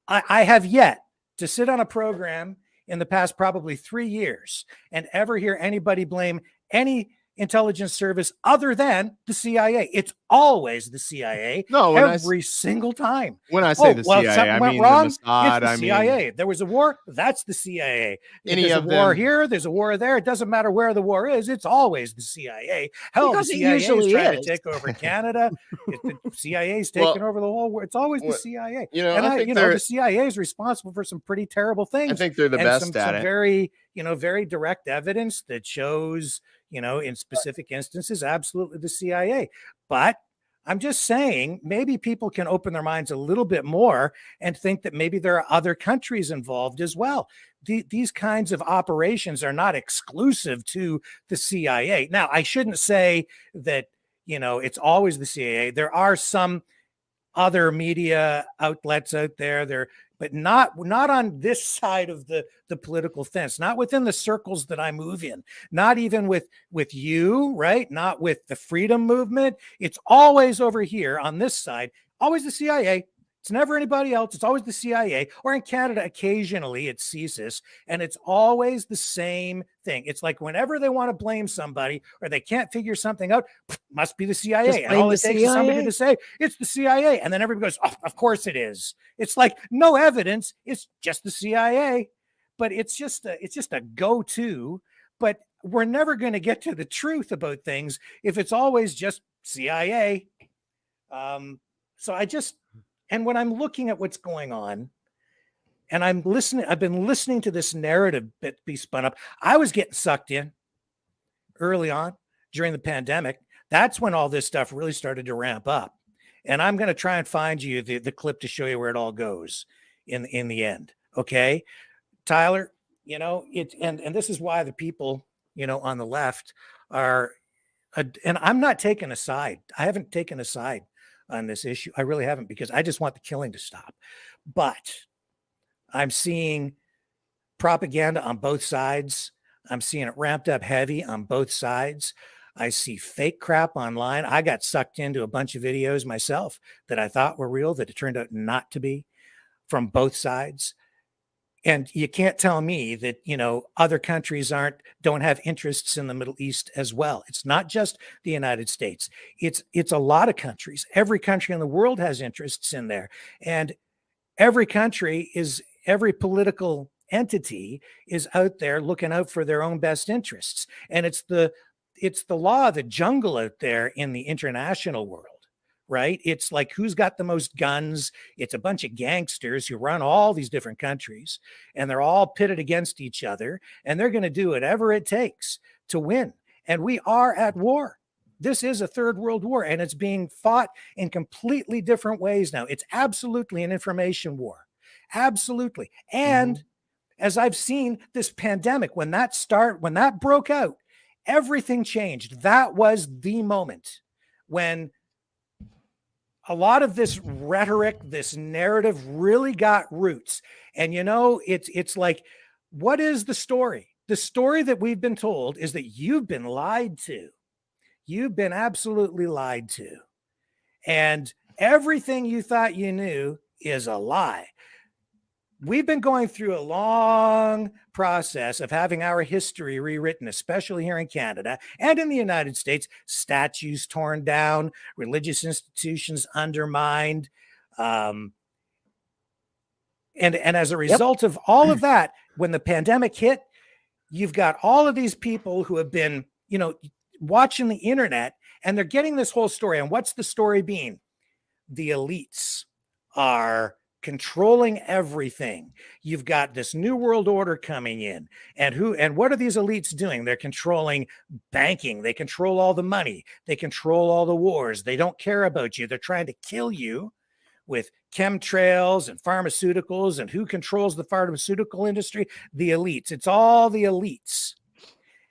I have yet to sit on a program in the past probably 3 years and ever hear anybody blame any intelligence service other than the CIA. It's always the CIA. No, every single time. When I say the CIA, something went mean wrong, the Mossad. it's the CIA. There was a war, that's the CIA. There's a war here, there's a war there. It doesn't matter where the war is. It's always the CIA. Hell, because the CIA usually is trying to take over Canada. The CIA is taking over the whole world. It's always the CIA. The CIA is responsible for some pretty terrible things. I think they're the best at it. Very, very direct evidence that shows, in specific instances, absolutely the CIA. But I'm just saying, maybe people can open their minds a little bit more and think that maybe there are other countries involved as well. These kinds of operations are not exclusive to the CIA. Now, I shouldn't say that, it's always the CIA. There are some other media outlets out there, but not on this side of the political fence, not within the circles that I move in, not even with you, right? Not with the freedom movement. It's always over here on this side, always the CIA. It's never anybody else. It's always the CIA, or in Canada, occasionally it's CSIS, and it's always the same thing. It's like whenever they want to blame somebody or they can't figure something out, must be the CIA. And all it takes is somebody to say, it's the CIA. And then everybody goes, oh, of course it is. It's like no evidence. It's just the CIA. But it's just a go-to. But we're never going to get to the truth about things if it's always just CIA. So and when I'm looking at what's going on and I've been listening to this narrative be spun up. I was getting sucked in early on during the pandemic. That's when all this stuff really started to ramp up. And I'm going to try and find you the clip to show you where it all goes in the end. Okay, Tyler, and this is why the people, on the left are, and I'm not taking a side. I haven't taken a side on this issue. I really haven't, because I just want the killing to stop. But I'm seeing propaganda on both sides. I'm seeing it ramped up heavy on both sides. I see fake crap online. I got sucked into a bunch of videos myself that I thought were real, that it turned out not to be, from both sides. And you can't tell me that, other countries don't have interests in the Middle East as well. It's not just the United States. It's a lot of countries. Every country in the world has interests in there. And every political entity is out there looking out for their own best interests. And it's the law of the jungle out there in the international world. Right? It's like, who's got the most guns? It's a bunch of gangsters who run all these different countries, and they're all pitted against each other, and they're going to do whatever it takes to win. And we are at war. This is a third world war, and it's being fought in completely different ways now. It's absolutely an information war. Absolutely. And as I've seen this pandemic, when that broke out, everything changed. That was the moment when a lot of this rhetoric, this narrative really got roots. And, it's like, what is the story? The story that we've been told is that you've been lied to. You've been absolutely lied to. And everything you thought you knew is a lie. We've been going through a long process of having our history rewritten, especially here in Canada and in the United States. Statues torn down, religious institutions undermined. And as a result of all of that, when the pandemic hit, you've got all of these people who have been, watching the internet, and they're getting this whole story. And what's the story being? The elites are controlling everything. You've got this new world order coming in, and what are these elites doing? They're controlling banking. They control all the money. They control all the wars. They don't care about you. They're trying to kill you with chemtrails and pharmaceuticals. And who controls the pharmaceutical industry? The elites. It's all the elites.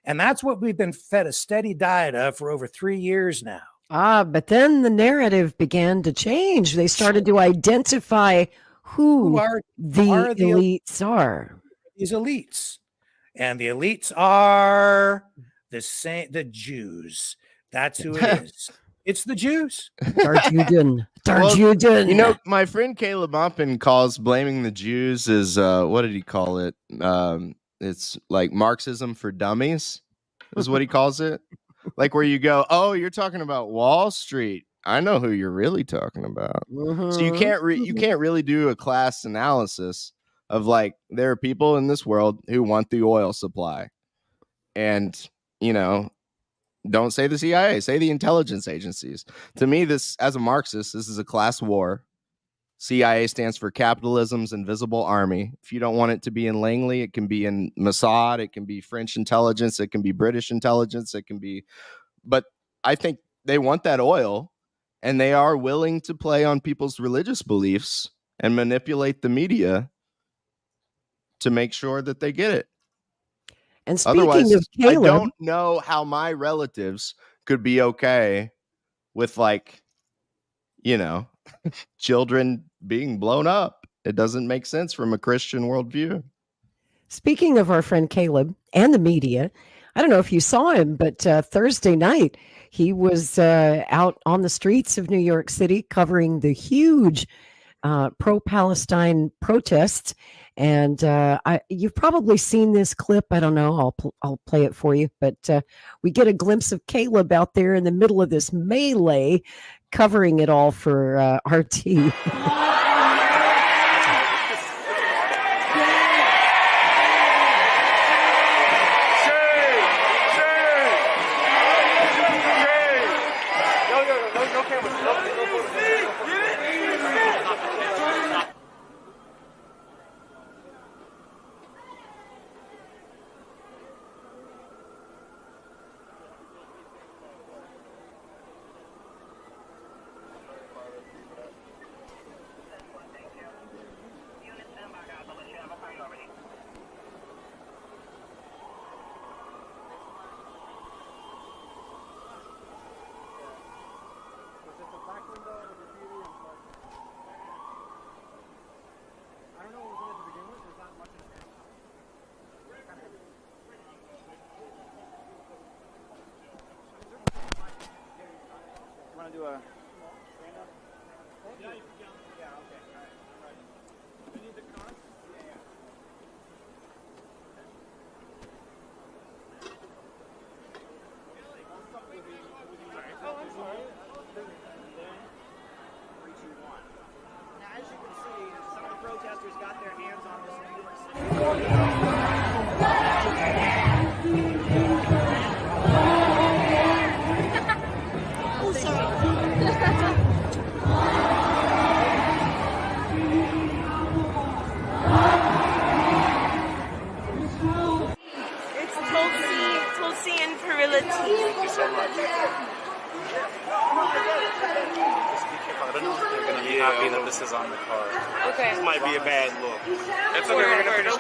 And that's what we've been fed a steady diet of for over 3 years now. But then the narrative began to change. They started to identify who the elites are. These elites. And the elites are the Jews. That's who it is. It's the Jews. Darjuden. Well, my friend Caleb Oppen calls blaming the Jews as, what did he call it? It's like Marxism for dummies is what he calls it. Like, where you go, oh, you're talking about Wall Street. I know who you're really talking about. So you can't really do a class analysis of, like, there are people in this world who want the oil supply, and don't say the CIA, say the intelligence agencies. To me, this, as a Marxist, this is a class war. CIA stands for capitalism's invisible army. If you don't want it to be in Langley, it can be in Mossad, it can be French intelligence, it can be British intelligence, it can be. But I think they want that oil, and they are willing to play on people's religious beliefs and manipulate the media to make sure that they get it. And speaking Otherwise, of Caleb, I don't know how my relatives could be okay with, like, children being blown up. It doesn't make sense from a Christian worldview. Speaking of our friend Caleb and the media, I don't know if you saw him, but Thursday night, he was out on the streets of New York City covering the huge pro-Palestine protests. And you've probably seen this clip. I don't know. I'll play it for you. But we get a glimpse of Caleb out there in the middle of this melee, covering it all for RT. protesters got their hands on this New York City. Oh, sorry. It's Tulsi and Perility. Thank you so much. Just be careful. I don't know if they're going to be happy that this is on the card. Okay. This might be a bad look. It's okay. We're going to finish.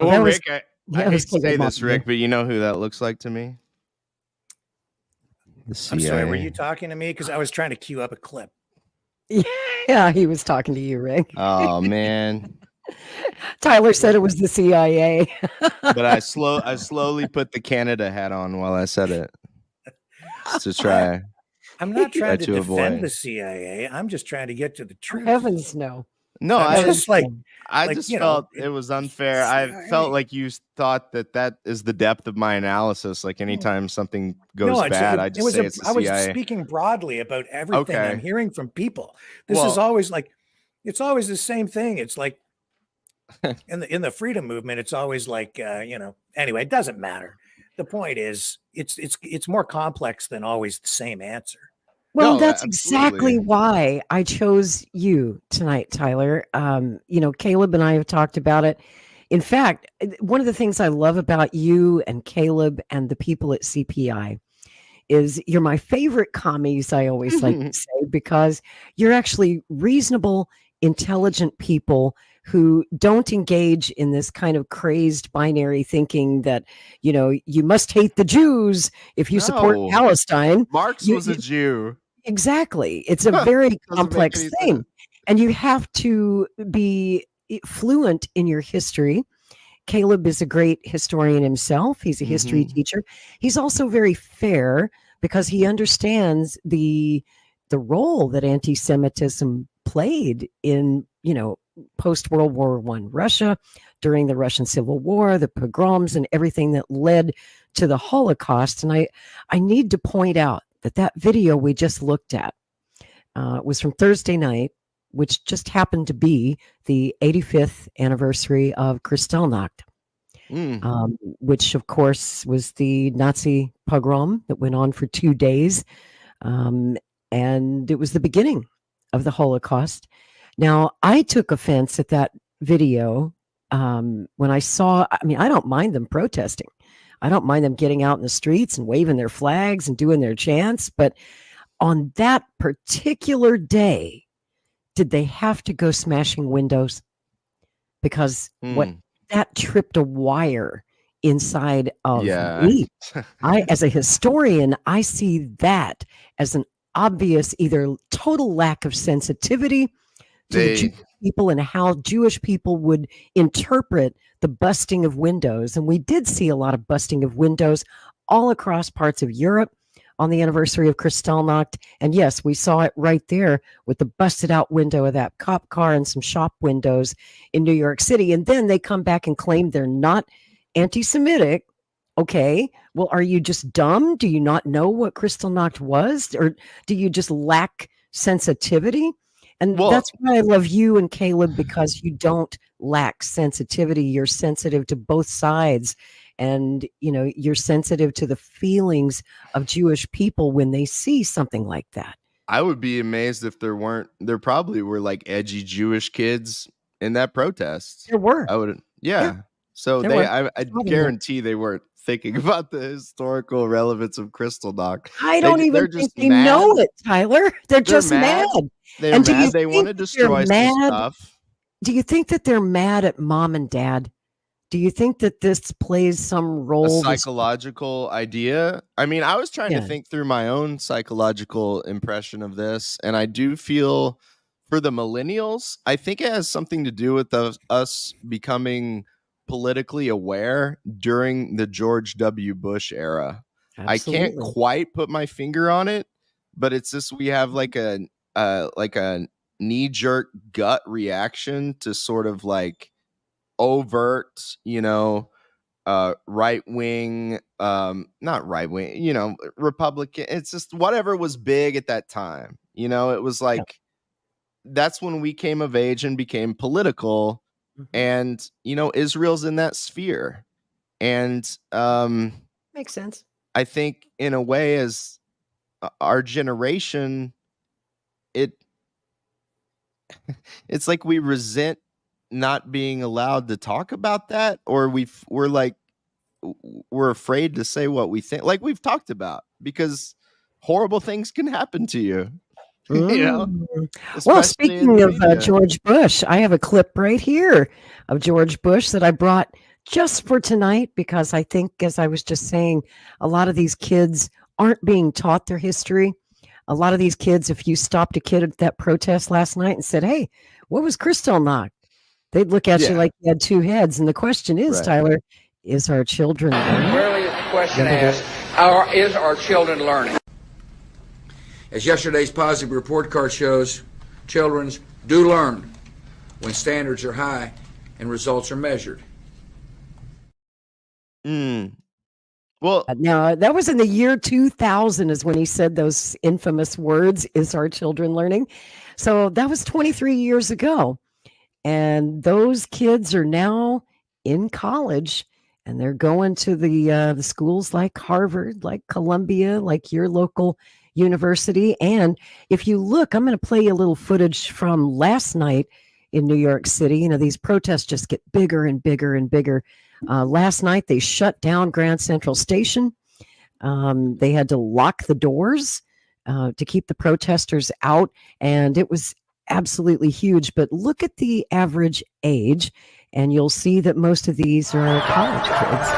Well, was- Rick, that I was hate to say Caleb this, Motley. Rick, but you know who that looks like to me? The I'm sorry, were CIA. you talking to me? Because I was trying to queue up a clip. Yeah, he was talking to you, Rick. Oh man! Tyler said it was the CIA. But I slowly put the Canada hat on while I said it, just to try. I'm not Try trying to to defend avoid. the CIA. I'm just trying to get to the truth. Heavens, no. No, I'm just like, I just felt it was unfair. I felt like you thought that is the depth of my analysis. Like anytime something goes bad, I just say it's the I was CIA. speaking broadly about everything I'm Okay. hearing from people. This Well- is always like, it's always the same thing. It's like in the freedom movement, it's always like, anyway, it doesn't matter. The point is, it's more complex than always the same answer. Well, No, that's absolutely. exactly why I chose you tonight, Tyler. Caleb and I have talked about it. In fact, one of the things I love about you and Caleb and the people at CPI is you're my favorite commies, I always like to say, because you're actually reasonable, intelligent people who don't engage in this kind of crazed binary thinking that, you must hate the Jews if you support No. Palestine. Marx was a Jew. Exactly. It's a very Doesn't make complex any thing. sense. And you have to be fluent in your history. Caleb is a great historian himself. He's a history teacher. He's also very fair because he understands the role that anti-Semitism played in, post World War I Russia, during the Russian Civil War, the pogroms, and everything that led to the Holocaust. And I need to point out that video we just looked at was from Thursday night, which just happened to be the 85th anniversary of Kristallnacht, which, of course, was the Nazi pogrom that went on for 2 days. And it was the beginning of the Holocaust. Now, I took offense at that video when I saw, I don't mind them protesting. I don't mind them getting out in the streets and waving their flags and doing their chants. But on that particular day, did they have to go smashing windows? Because that tripped a wire inside of me. As a historian, I see that as an obvious, either total lack of sensitivity to the Jewish people and how Jewish people would interpret the busting of windows. And we did see a lot of busting of windows all across parts of Europe on the anniversary of Kristallnacht. And yes, we saw it right there with the busted out window of that cop car and some shop windows in New York City. And then they come back and claim they're not anti-Semitic. Okay, well, are you just dumb? Do you not know what Kristallnacht was? Or do you just lack sensitivity? And that's why I love you and Caleb, because you don't lack sensitivity. You're sensitive to both sides. and you're sensitive to the feelings of Jewish people when they see something like that. I would be amazed if there probably were like edgy Jewish kids in that protest. There were. I would, yeah. So I guarantee they weren't thinking about the historical relevance of Kristallnacht. I don't even think they know it, Tyler. They're just mad. They're mad. They want to destroy some stuff. Do you think that they're mad at mom and dad? Do you think that this plays some role? A psychological idea? I mean, I was trying to think through my own psychological impression of this, and I do feel for the millennials, I think it has something to do with us becoming politically aware during the George W. Bush era. Absolutely. I can't quite put my finger on it, but it's just we have like a knee-jerk gut reaction to sort of like overt, right wing, not right wing, Republican. It's just whatever was big at that time. It was like that's when we came of age and became political. And Israel's in that sphere, and makes sense. I think in a way, as our generation, it's like we resent not being allowed to talk about that, or we're afraid to say what we think, like we've talked about, because horrible things can happen to you. Well, speaking of George Bush, I have a clip right here of George Bush that I brought just for tonight, because I think, as I was just saying, a lot of these kids aren't being taught their history. A lot of these kids, if you stopped a kid at that protest last night and said, "Hey, what was Kristallnacht?" they'd look at you like you had two heads. And the question is, Tyler, is our children learning? Rarely is the question asked, how is our children learning? As yesterday's positive report card shows, children do learn when standards are high and results are measured. Well, now that was in the year 2000 is when he said those infamous words, "Is our children learning?" So that was 23 years ago. And those kids are now in college, and they're going to the schools like Harvard, like Columbia, like your local university. And if you look, I'm going to play you a little footage from last night in New York City. These protests just get bigger and bigger and bigger. Last night, they shut down Grand Central Station. They had to lock the doors to keep the protesters out. And it was absolutely huge. But look at the average age, and you'll see that most of these are college kids.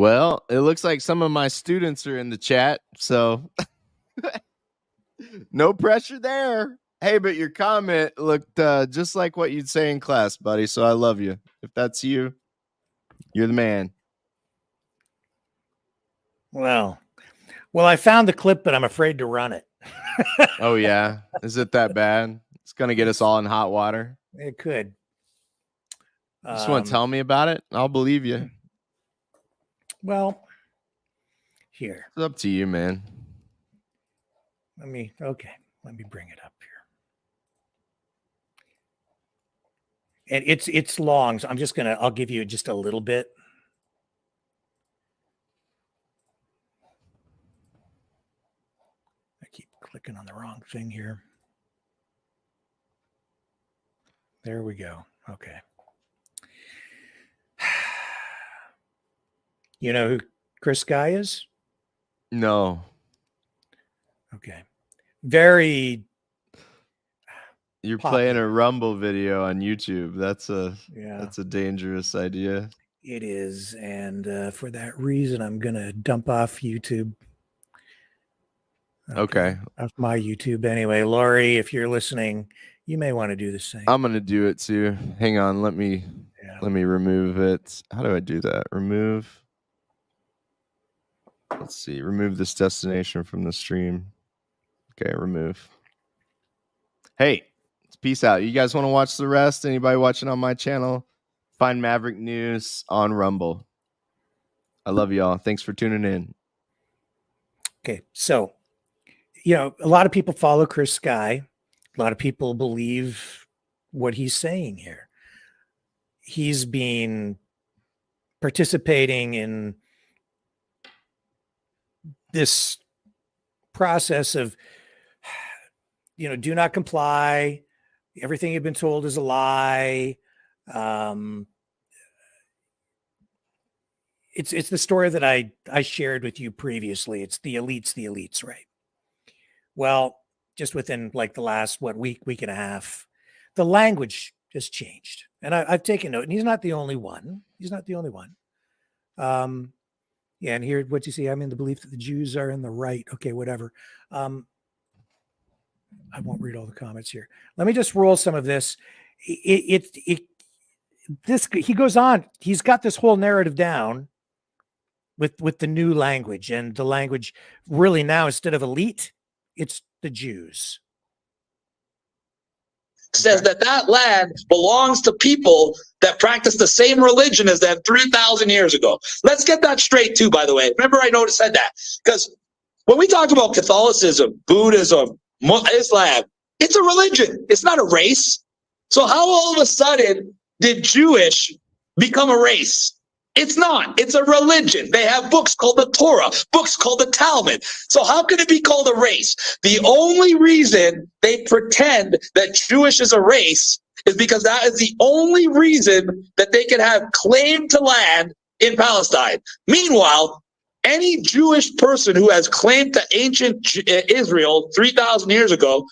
Well, it looks like some of my students are in the chat, so no pressure there. Hey, but your comment looked just like what you'd say in class, buddy. So I love you. If that's you, you're the man. Well, I found the clip, but I'm afraid to run it. Oh, yeah. Is it that bad? It's going to get us all in hot water. It could. You just want to tell me about it? I'll believe you. Well, here. It's up to you, man. Let me bring it up here. And it's long, so I'll give you just a little bit. I keep clicking on the wrong thing here. There we go. Okay. You know who Chris Guy is? No. Okay. Very. You're popular. playing a Rumble video on YouTube. That's a dangerous idea. It is, and for that reason, I'm gonna dump off YouTube. Okay. Off my YouTube anyway. Lori, if you're listening, you may want to do the same. I'm gonna do it too. Hang on. Let me remove it. How do I do that? Remove. Let's see. Remove this destination from the stream. Okay, remove. Hey, peace out. You guys want to watch the rest? Anybody watching on my channel? Find Maverick News on Rumble. I love y'all. Thanks for tuning in. Okay, so, a lot of people follow Chris Sky. A lot of people believe what he's saying here. He's been participating in this process of, do not comply. Everything you've been told is a lie. It's the story that I shared with you previously. It's the elites, right? Well, just within like the last, week and a half, the language just changed. And I've taken note, and he's not the only one. Yeah, and here, what you see, I'm in the belief that the Jews are in the right. Okay, whatever. I won't read all the comments here. Let me just roll some of this. He goes on. He's got this whole narrative down with the new language, and the language really now, instead of elite, it's the Jews. Says that land belongs to people that practice the same religion as them 3,000 years ago. Let's get that straight too, by the way. Remember, I said that because when we talk about Catholicism, Buddhism, Islam, it's a religion. It's not a race. So how all of a sudden did Jewish become a race? It's not. It's a religion. They have books called the Torah, books called the Talmud. So how can it be called a race? The only reason they pretend that Jewish is a race is because that is the only reason that they can have claim to land in Palestine. Meanwhile, any Jewish person who has claim to ancient Israel 3,000 years ago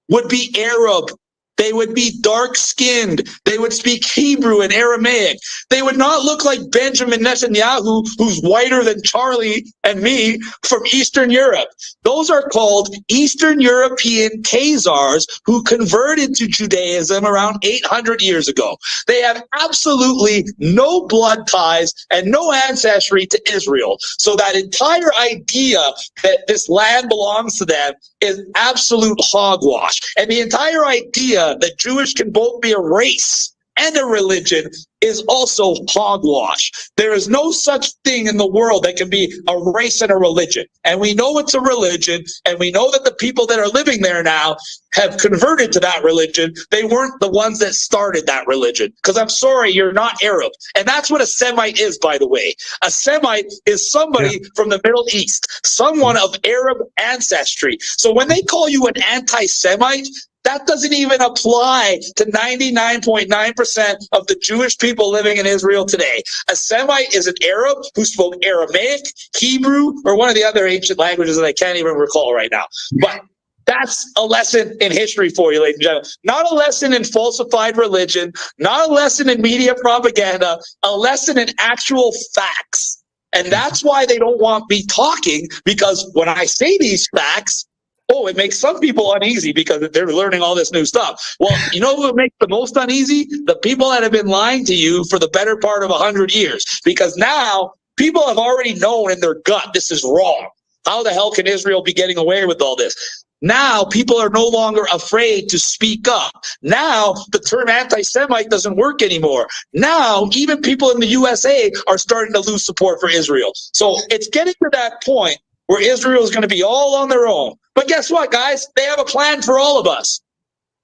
would be Arab. They would be dark-skinned. They would speak Hebrew and Aramaic. They would not look like Benjamin Netanyahu, who's whiter than Charlie and me from Eastern Europe. Those are called Eastern European Khazars who converted to Judaism around 800 years ago. They have absolutely no blood ties and no ancestry to Israel. So that entire idea that this land belongs to them is absolute hogwash. And the entire idea that Jewish can both be a race and a religion is also hogwash. There is no such thing in the world that can be a race and a religion. And we know it's a religion, and we know that the people that are living there now have converted to that religion. They weren't the ones that started that religion. Because I'm sorry, you're not Arab. And that's what a Semite is, by the way. A Semite is somebody from the Middle East, someone of Arab ancestry. So when they call you an anti-Semite, that doesn't even apply to 99.9% of the Jewish people living in Israel today. A Semite is an Arab who spoke Aramaic, Hebrew, or one of the other ancient languages that I can't even recall right now. But that's a lesson in history for you, ladies and gentlemen. Not a lesson in falsified religion, not a lesson in media propaganda, a lesson in actual facts. And that's why they don't want me talking, because when I say these facts, it makes some people uneasy because they're learning all this new stuff. Well, you know what makes the most uneasy? The people that have been lying to you for the better part of 100 years. Because now people have already known in their gut this is wrong. How the hell can Israel be getting away with all this? Now people are no longer afraid to speak up. Now the term anti-Semite doesn't work anymore. Now even people in the USA are starting to lose support for Israel. So it's getting to that point where Israel is going to be all on their own. But guess what, guys? They have a plan for all of us.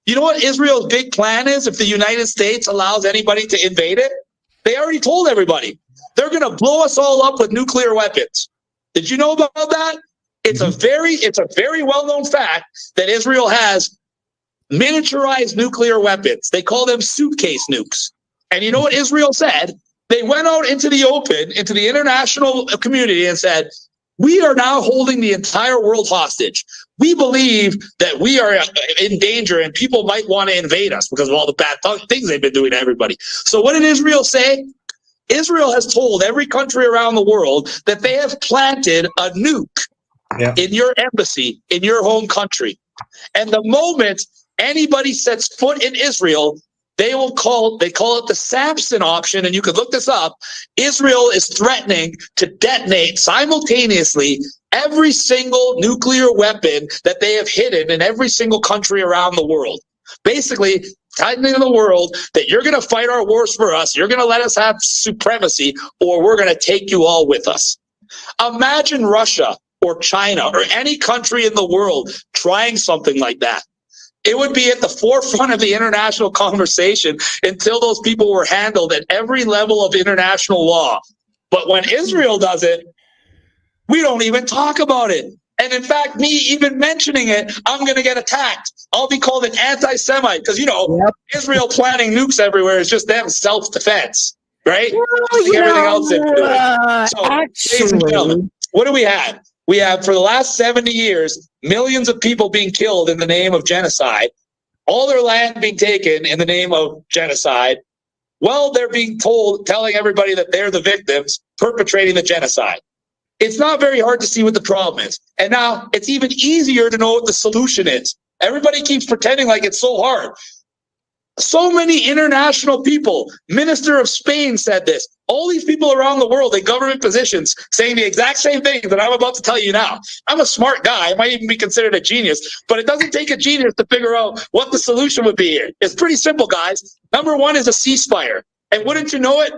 You know what Israel's big plan is if the United States allows anybody to invade it? They already told everybody. They're going to blow us all up with nuclear weapons. Did you know about that? It's a very well-known fact that Israel has miniaturized nuclear weapons. They call them suitcase nukes. And you know what Israel said? They went out into the open, into the international community and said, we are now holding the entire world hostage. We believe that we are in danger and people might want to invade us because of all the bad things they've been doing to everybody. So what did Israel say? Israel has told every country around the world that they have planted a nuke in your embassy, in your home country. And the moment anybody sets foot in Israel, they call it the Samson option, and you could look this up. Israel is threatening to detonate simultaneously every single nuclear weapon that they have hidden in every single country around the world. Basically, telling the world that you're going to fight our wars for us, you're going to let us have supremacy, or we're going to take you all with us. Imagine Russia or China or any country in the world trying something like that. It would be at the forefront of the international conversation until those people were handled at every level of international law. But when Israel does it, we don't even talk about it. And in fact, me even mentioning it, I'm going to get attacked. I'll be called an anti-Semite because, Israel planting nukes everywhere is just them self-defense, right? Just like everything else they've been doing. So, ladies and gentlemen, what do we have? We have, for the last 70 years, millions of people being killed in the name of genocide, all their land being taken in the name of genocide. Well, they're being telling everybody that they're the victims perpetrating the genocide. It's not very hard to see what the problem is. And now it's even easier to know what the solution is. Everybody keeps pretending like it's so hard. So many international people, Minister of Spain said this, all these people around the world in government positions saying the exact same thing that I'm about to tell you now. I'm a smart guy. I might even be considered a genius, but it doesn't take a genius to figure out what the solution would be here. It's pretty simple, guys. Number one is a ceasefire. And wouldn't you know it?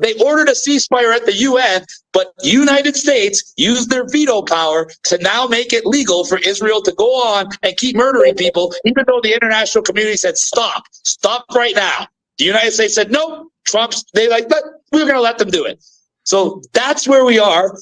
They ordered a ceasefire at the UN, but the United States used their veto power to now make it legal for Israel to go on and keep murdering people, even though the international community said, stop right now. The United States said, no, we're going to let them do it. So that's where we are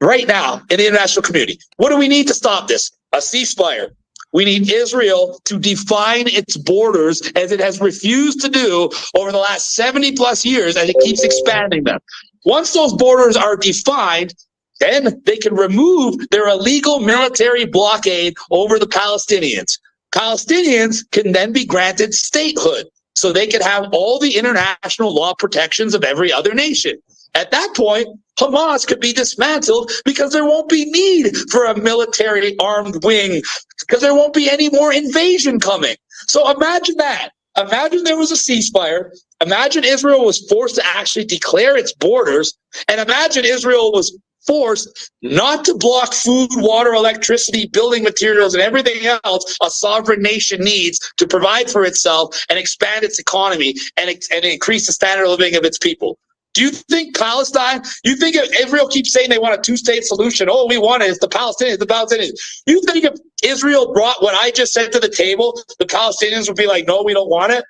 right now in the international community. What do we need to stop this? A ceasefire. We need Israel to define its borders as it has refused to do over the last 70 plus years as it keeps expanding them. Once those borders are defined, then they can remove their illegal military blockade over the Palestinians. Palestinians can then be granted statehood so they can have all the international law protections of every other nation. At that point, Hamas could be dismantled because there won't be need for a military armed wing because there won't be any more invasion coming. So imagine that. Imagine there was a ceasefire. Imagine Israel was forced to actually declare its borders. And imagine Israel was forced not to block food, water, electricity, building materials, and everything else a sovereign nation needs to provide for itself and expand its economy and increase the standard of living of its people. Do you think Palestine, you think if Israel keeps saying they want a two-state solution, all we want is the Palestinians. You think if Israel brought what I just said to the table, the Palestinians would be like, no, we don't want it?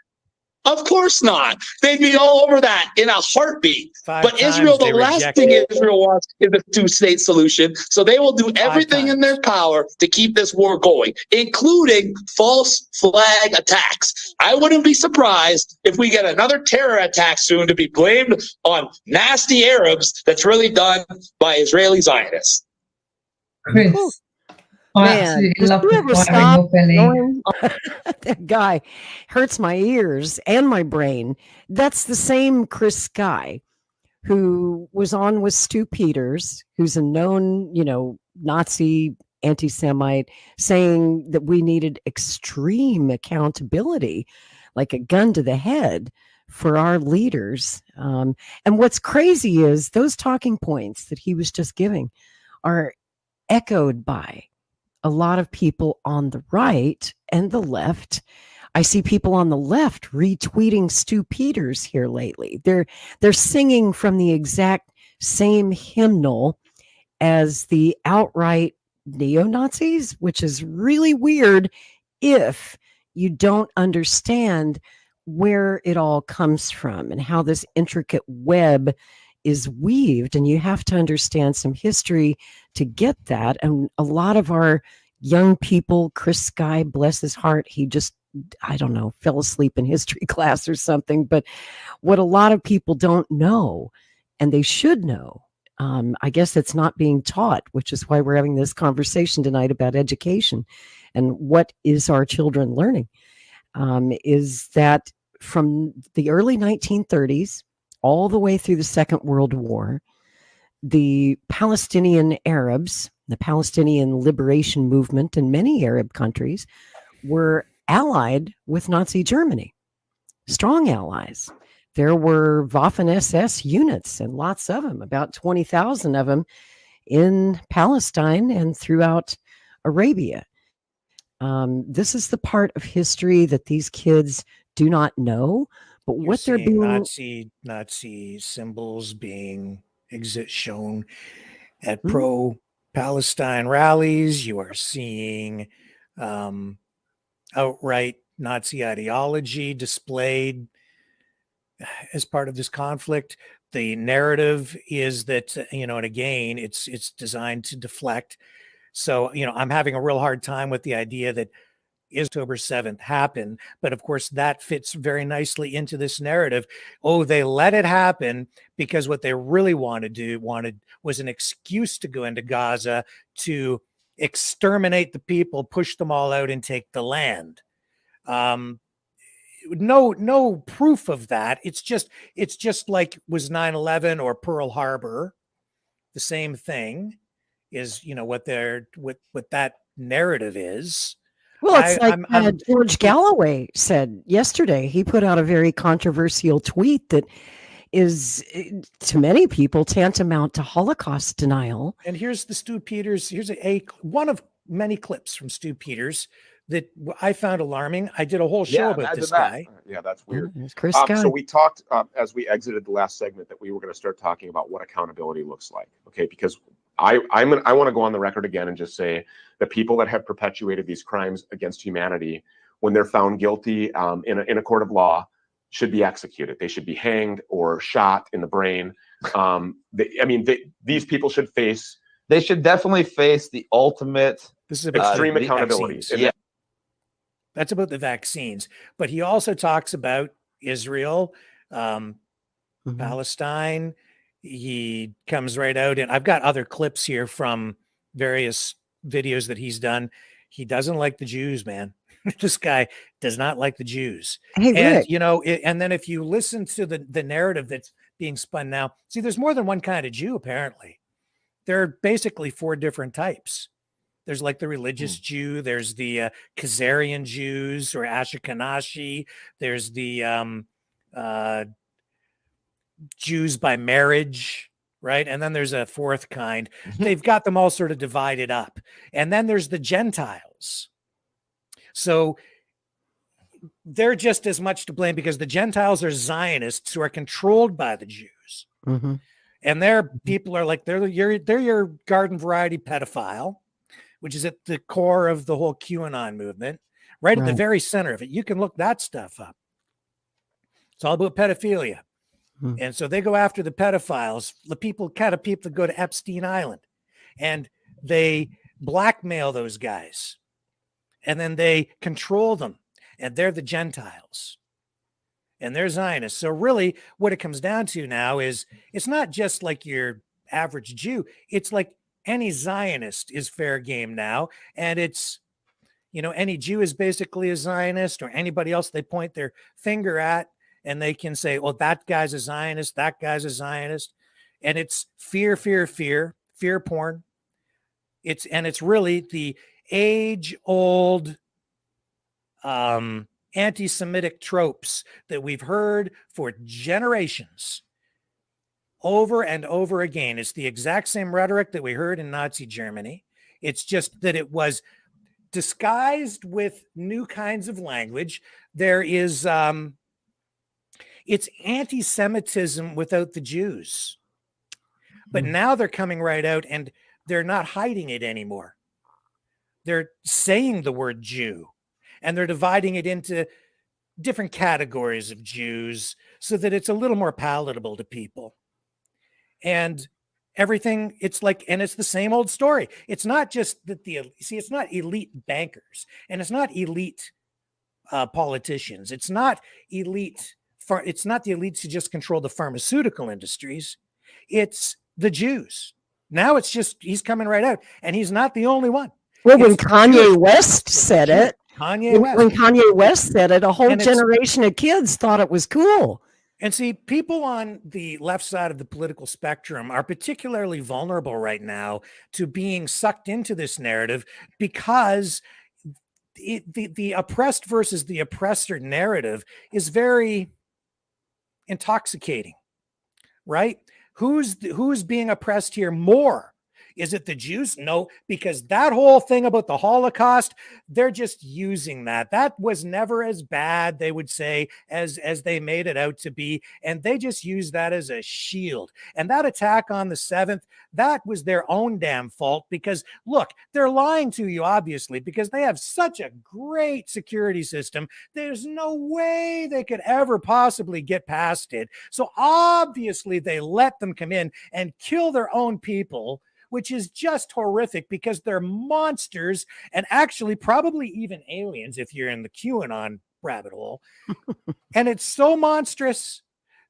Of course not. They'd be all over that in a heartbeat. But Israel, the last thing Israel wants is a two-state solution. So they will do everything in their power to keep this war going, including false flag attacks. I wouldn't be surprised if we get another terror attack soon to be blamed on nasty Arabs that's really done by Israeli Zionists. Chris, Man, does you ever stop going? That guy hurts my ears and my brain. That's the same Chris Sky who was on with Stu Peters, who's a known, Nazi anti-Semite, saying that we needed extreme accountability, like a gun to the head for our leaders. And what's crazy is those talking points that he was just giving are echoed by a lot of people on the right and the left. I see people on the left retweeting Stu Peters here lately. They're singing from the exact same hymnal as the outright neo-Nazis, which is really weird if you don't understand where it all comes from and how this intricate web is weaved. And you have to understand some history to get that. And a lot of our young people, Chris Sky, bless his heart, he just, I don't know, fell asleep in history class or something. But what a lot of people don't know, and they should know, I guess it's not being taught, which is why we're having this conversation tonight about education and what is our children learning, is that from the early 1930s all the way through the Second World War, the Palestinian Arabs, the Palestinian Liberation Movement in many Arab countries were allied with Nazi Germany, strong allies. There were Waffen-SS units, and lots of them, about 20,000 of them in Palestine and throughout Arabia. This is the part of history that these kids do not know, but You're what they're seeing being Nazi symbols being shown at Mhm. pro-Palestine rallies. You are seeing outright Nazi ideology displayed as part of this conflict. The narrative is that, and again, it's designed to deflect. So, I'm having a real hard time with the idea that October 7th happened. But of course, that fits very nicely into this narrative. Oh, they let it happen because what they really wanted was an excuse to go into Gaza to exterminate the people, push them all out, and take the land. No proof of that. It's just like was 9/11 or Pearl Harbor. The same thing is, what that narrative is. Well, it's like George Galloway said yesterday. He put out a very controversial tweet that is, to many people, tantamount to Holocaust denial. And here's the Stu Peters. Here's one of many clips from Stu Peters that I found alarming. I did a whole show about this guy. Yeah, that's weird. Chris So we talked as we exited the last segment that we were going to start talking about what accountability looks like. Okay, because I want to go on the record again and just say the people that have perpetuated these crimes against humanity, when they're found guilty in a court of law, should be executed. They should be hanged or shot in the brain. These people should face. They should definitely face the ultimate. This is about extreme accountability. Yeah. That's about the vaccines. But he also talks about Israel, Palestine. He comes right out, and I've got other clips here from various videos that he's done. He doesn't like the Jews, man. This guy does not like the Jews. Hey, and Rick. And then if you listen to the narrative that's being spun now, see, there's more than one kind of Jew, apparently. There are basically 4 different types. There's like the religious Jew. There's the Khazarian Jews or Ashkenazi. There's the Jews by marriage, right? And then there's a 4th kind. They've got them all sort of divided up. And then there's the Gentiles. So they're just as much to blame because the Gentiles are Zionists who are controlled by the Jews. Mm-hmm. And their people are like, they're your garden variety pedophile, which is at the core of the whole QAnon movement, right at the very center of it. You can look that stuff up. It's all about pedophilia. And so they go after the pedophiles, the kind of people that go to Epstein Island, and they blackmail those guys. And then they control them. And they're the Gentiles. And they're Zionists. So really what it comes down to now is it's not just like your average Jew. It's like any Zionist is fair game now. And it's, any Jew is basically a Zionist, or anybody else they point their finger at and they can say, "Oh, that guy's a Zionist. That guy's a Zionist," and it's fear, fear, fear, fear porn. It's really the age-old anti-Semitic tropes that we've heard for generations, over and over again. It's the exact same rhetoric that we heard in Nazi Germany. It's just that it was disguised with new kinds of language. There is it's anti-Semitism without the Jews. But now they're coming right out and they're not hiding it anymore. They're saying the word Jew, and they're dividing it into different categories of Jews so that it's a little more palatable to people. And everything, it's like, and it's the same old story. It's not just that it's not elite bankers, and it's not elite politicians. It's not elite. It's not the elites who just control the pharmaceutical industries. It's the Jews. Now it's just, he's coming right out, and he's not the only one. Well, when Kanye West said it, when Kanye West said it, a whole generation of kids thought it was cool. And see, people on the left side of the political spectrum are particularly vulnerable right now to being sucked into this narrative, because the oppressed versus the oppressor narrative is very intoxicating, right? Who's being oppressed here more? Is it the Jews? No, because that whole thing about the Holocaust, they're just using that. That was never as bad, they would say, as they made it out to be. And they just use that as a shield. And that attack on the 7th, that was their own damn fault, because look, they're lying to you, obviously, because they have such a great security system. There's no way they could ever possibly get past it. So obviously they let them come in and kill their own people, which is just horrific, because they're monsters, and actually probably even aliens if you're in the QAnon rabbit hole. And it's so monstrous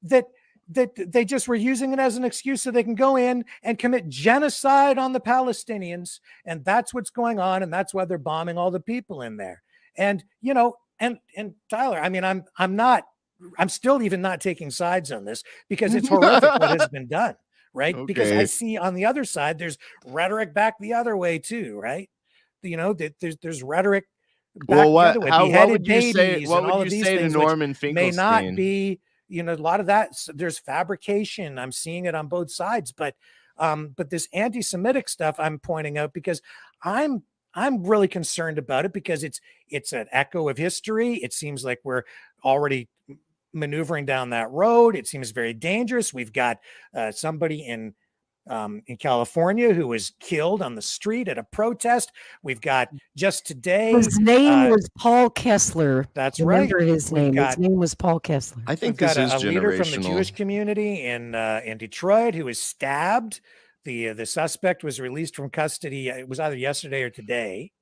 that they just were using it as an excuse so they can go in and commit genocide on the Palestinians. And that's what's going on. And that's why they're bombing all the people in there. And, you know, and Tyler, I mean, I'm still even not taking sides on this, because it's horrific what has been done. Right. Okay. Because I see on the other side, there's rhetoric back the other way too. Right. You know, there's rhetoric back the other way. What would you say? What would you say to Norman Finkelstein? May not be, you know, a lot of that. There's fabrication. I'm seeing it on both sides, but this anti-Semitic stuff I'm pointing out because I'm really concerned about it, because it's an echo of history. It seems like we're already maneuvering down that road. It seems very dangerous. We've got somebody in California who was killed on the street at a protest. We've got just today. His name was Paul Kessler. That's Remember right. His name was Paul Kessler. I think we've this is a leader from the generational. Jewish community in Detroit who was stabbed. The suspect was released from custody. It was either yesterday or today.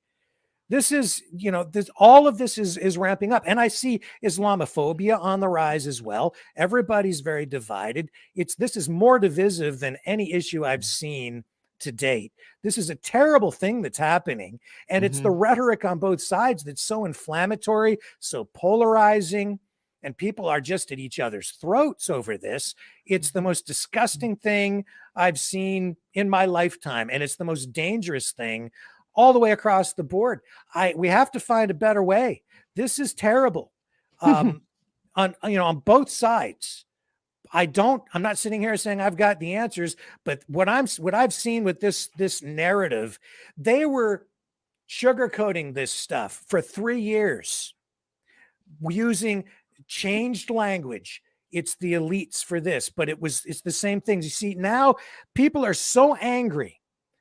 This is, you know, all of this is ramping up. And I see Islamophobia on the rise as well. Everybody's very divided. This is more divisive than any issue I've seen to date. This is a terrible thing that's happening. And it's the rhetoric on both sides that's so inflammatory, so polarizing, and people are just at each other's throats over this. It's the most disgusting thing I've seen in my lifetime. And it's the most dangerous thing all the way across the board. We have to find a better way. This is terrible. On both sides. I'm not sitting here saying I've got the answers, but what I've seen with this narrative, they were sugarcoating this stuff for 3 years, using changed language. It's the elites for this, but it's the same things. You see, now people are so angry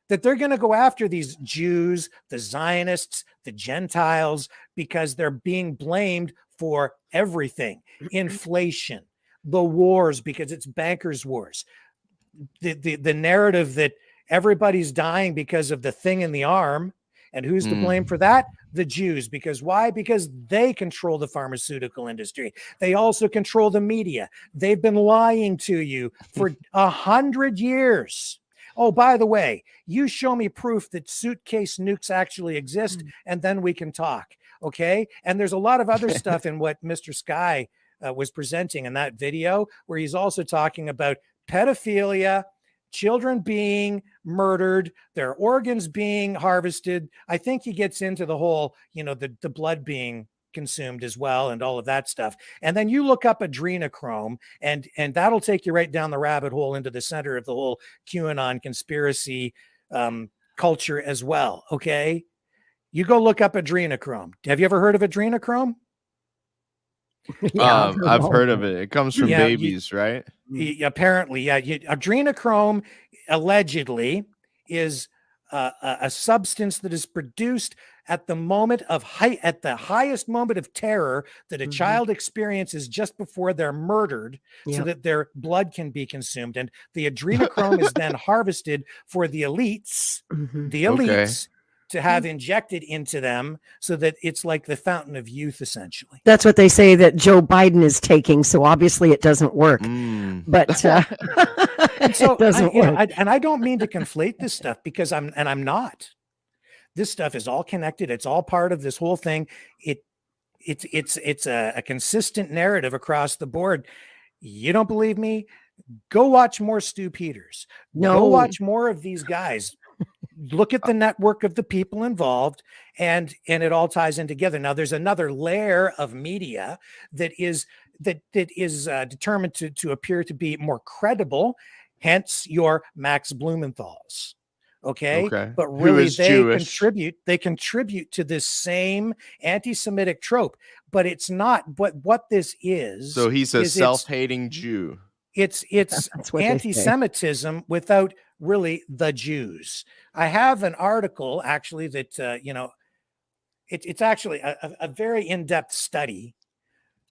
that they're going to go after these Jews, the Zionists, the Gentiles, because they're being blamed for everything. Inflation, the wars, because it's bankers' wars. The narrative that everybody's dying because of the thing in the arm. And who's to blame for that? The Jews. Because why? Because they control the pharmaceutical industry. They also control the media. They've been lying to you for 100 years. Oh, by the way, you show me proof that suitcase nukes actually exist, and then we can talk. Okay. And there's a lot of other stuff in what Mr. Sky was presenting in that video, where he's also talking about pedophilia, children being murdered, their organs being harvested. I think he gets into the whole, the blood being consumed as well and all of that stuff. And then you look up adrenochrome and that'll take you right down the rabbit hole into the center of the whole QAnon conspiracy culture as well. Okay. You go look up adrenochrome. Have you ever heard of adrenochrome? Yeah, I've heard of it. It comes from babies, right? Apparently, yeah. Adrenochrome allegedly is a substance that is produced at the moment of at the highest moment of terror that a child experiences just before they're murdered, so that their blood can be consumed. And the adrenochrome is then harvested for the elites, to have injected into them, so that it's like the fountain of youth, essentially. That's what they say that Joe Biden is taking. So obviously it doesn't work. But and so it doesn't work. I don't mean to conflate this stuff, because I'm not. This stuff is all connected. It's all part of this whole thing. It's a consistent narrative across the board. You don't believe me? Go watch more Stu Peters. Go watch more of these guys. Look at the network of the people involved, and it all ties in together. Now, there's another layer of media that is determined to appear to be more credible, hence your Max Blumenthal's. Okay. But really they contribute to this same anti-Semitic trope, but it's not. But what this is, so he's a self-hating Jew. It's anti-Semitism without really the Jews. I have an article actually that it's actually a very in-depth study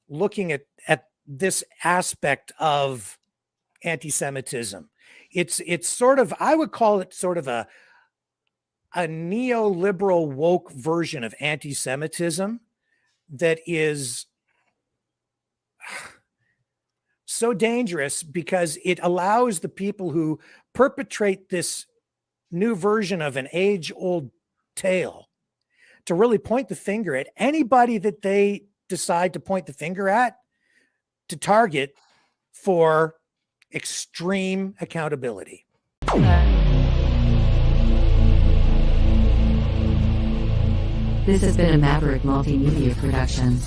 looking at this aspect of anti-Semitism. It's sort of, I would call it sort of a neoliberal woke version of anti-Semitism that is so dangerous, because it allows the people who perpetrate this new version of an age-old tale to really point the finger at anybody that they decide to point the finger at, to target for extreme accountability. This has been a Maverick Multimedia production.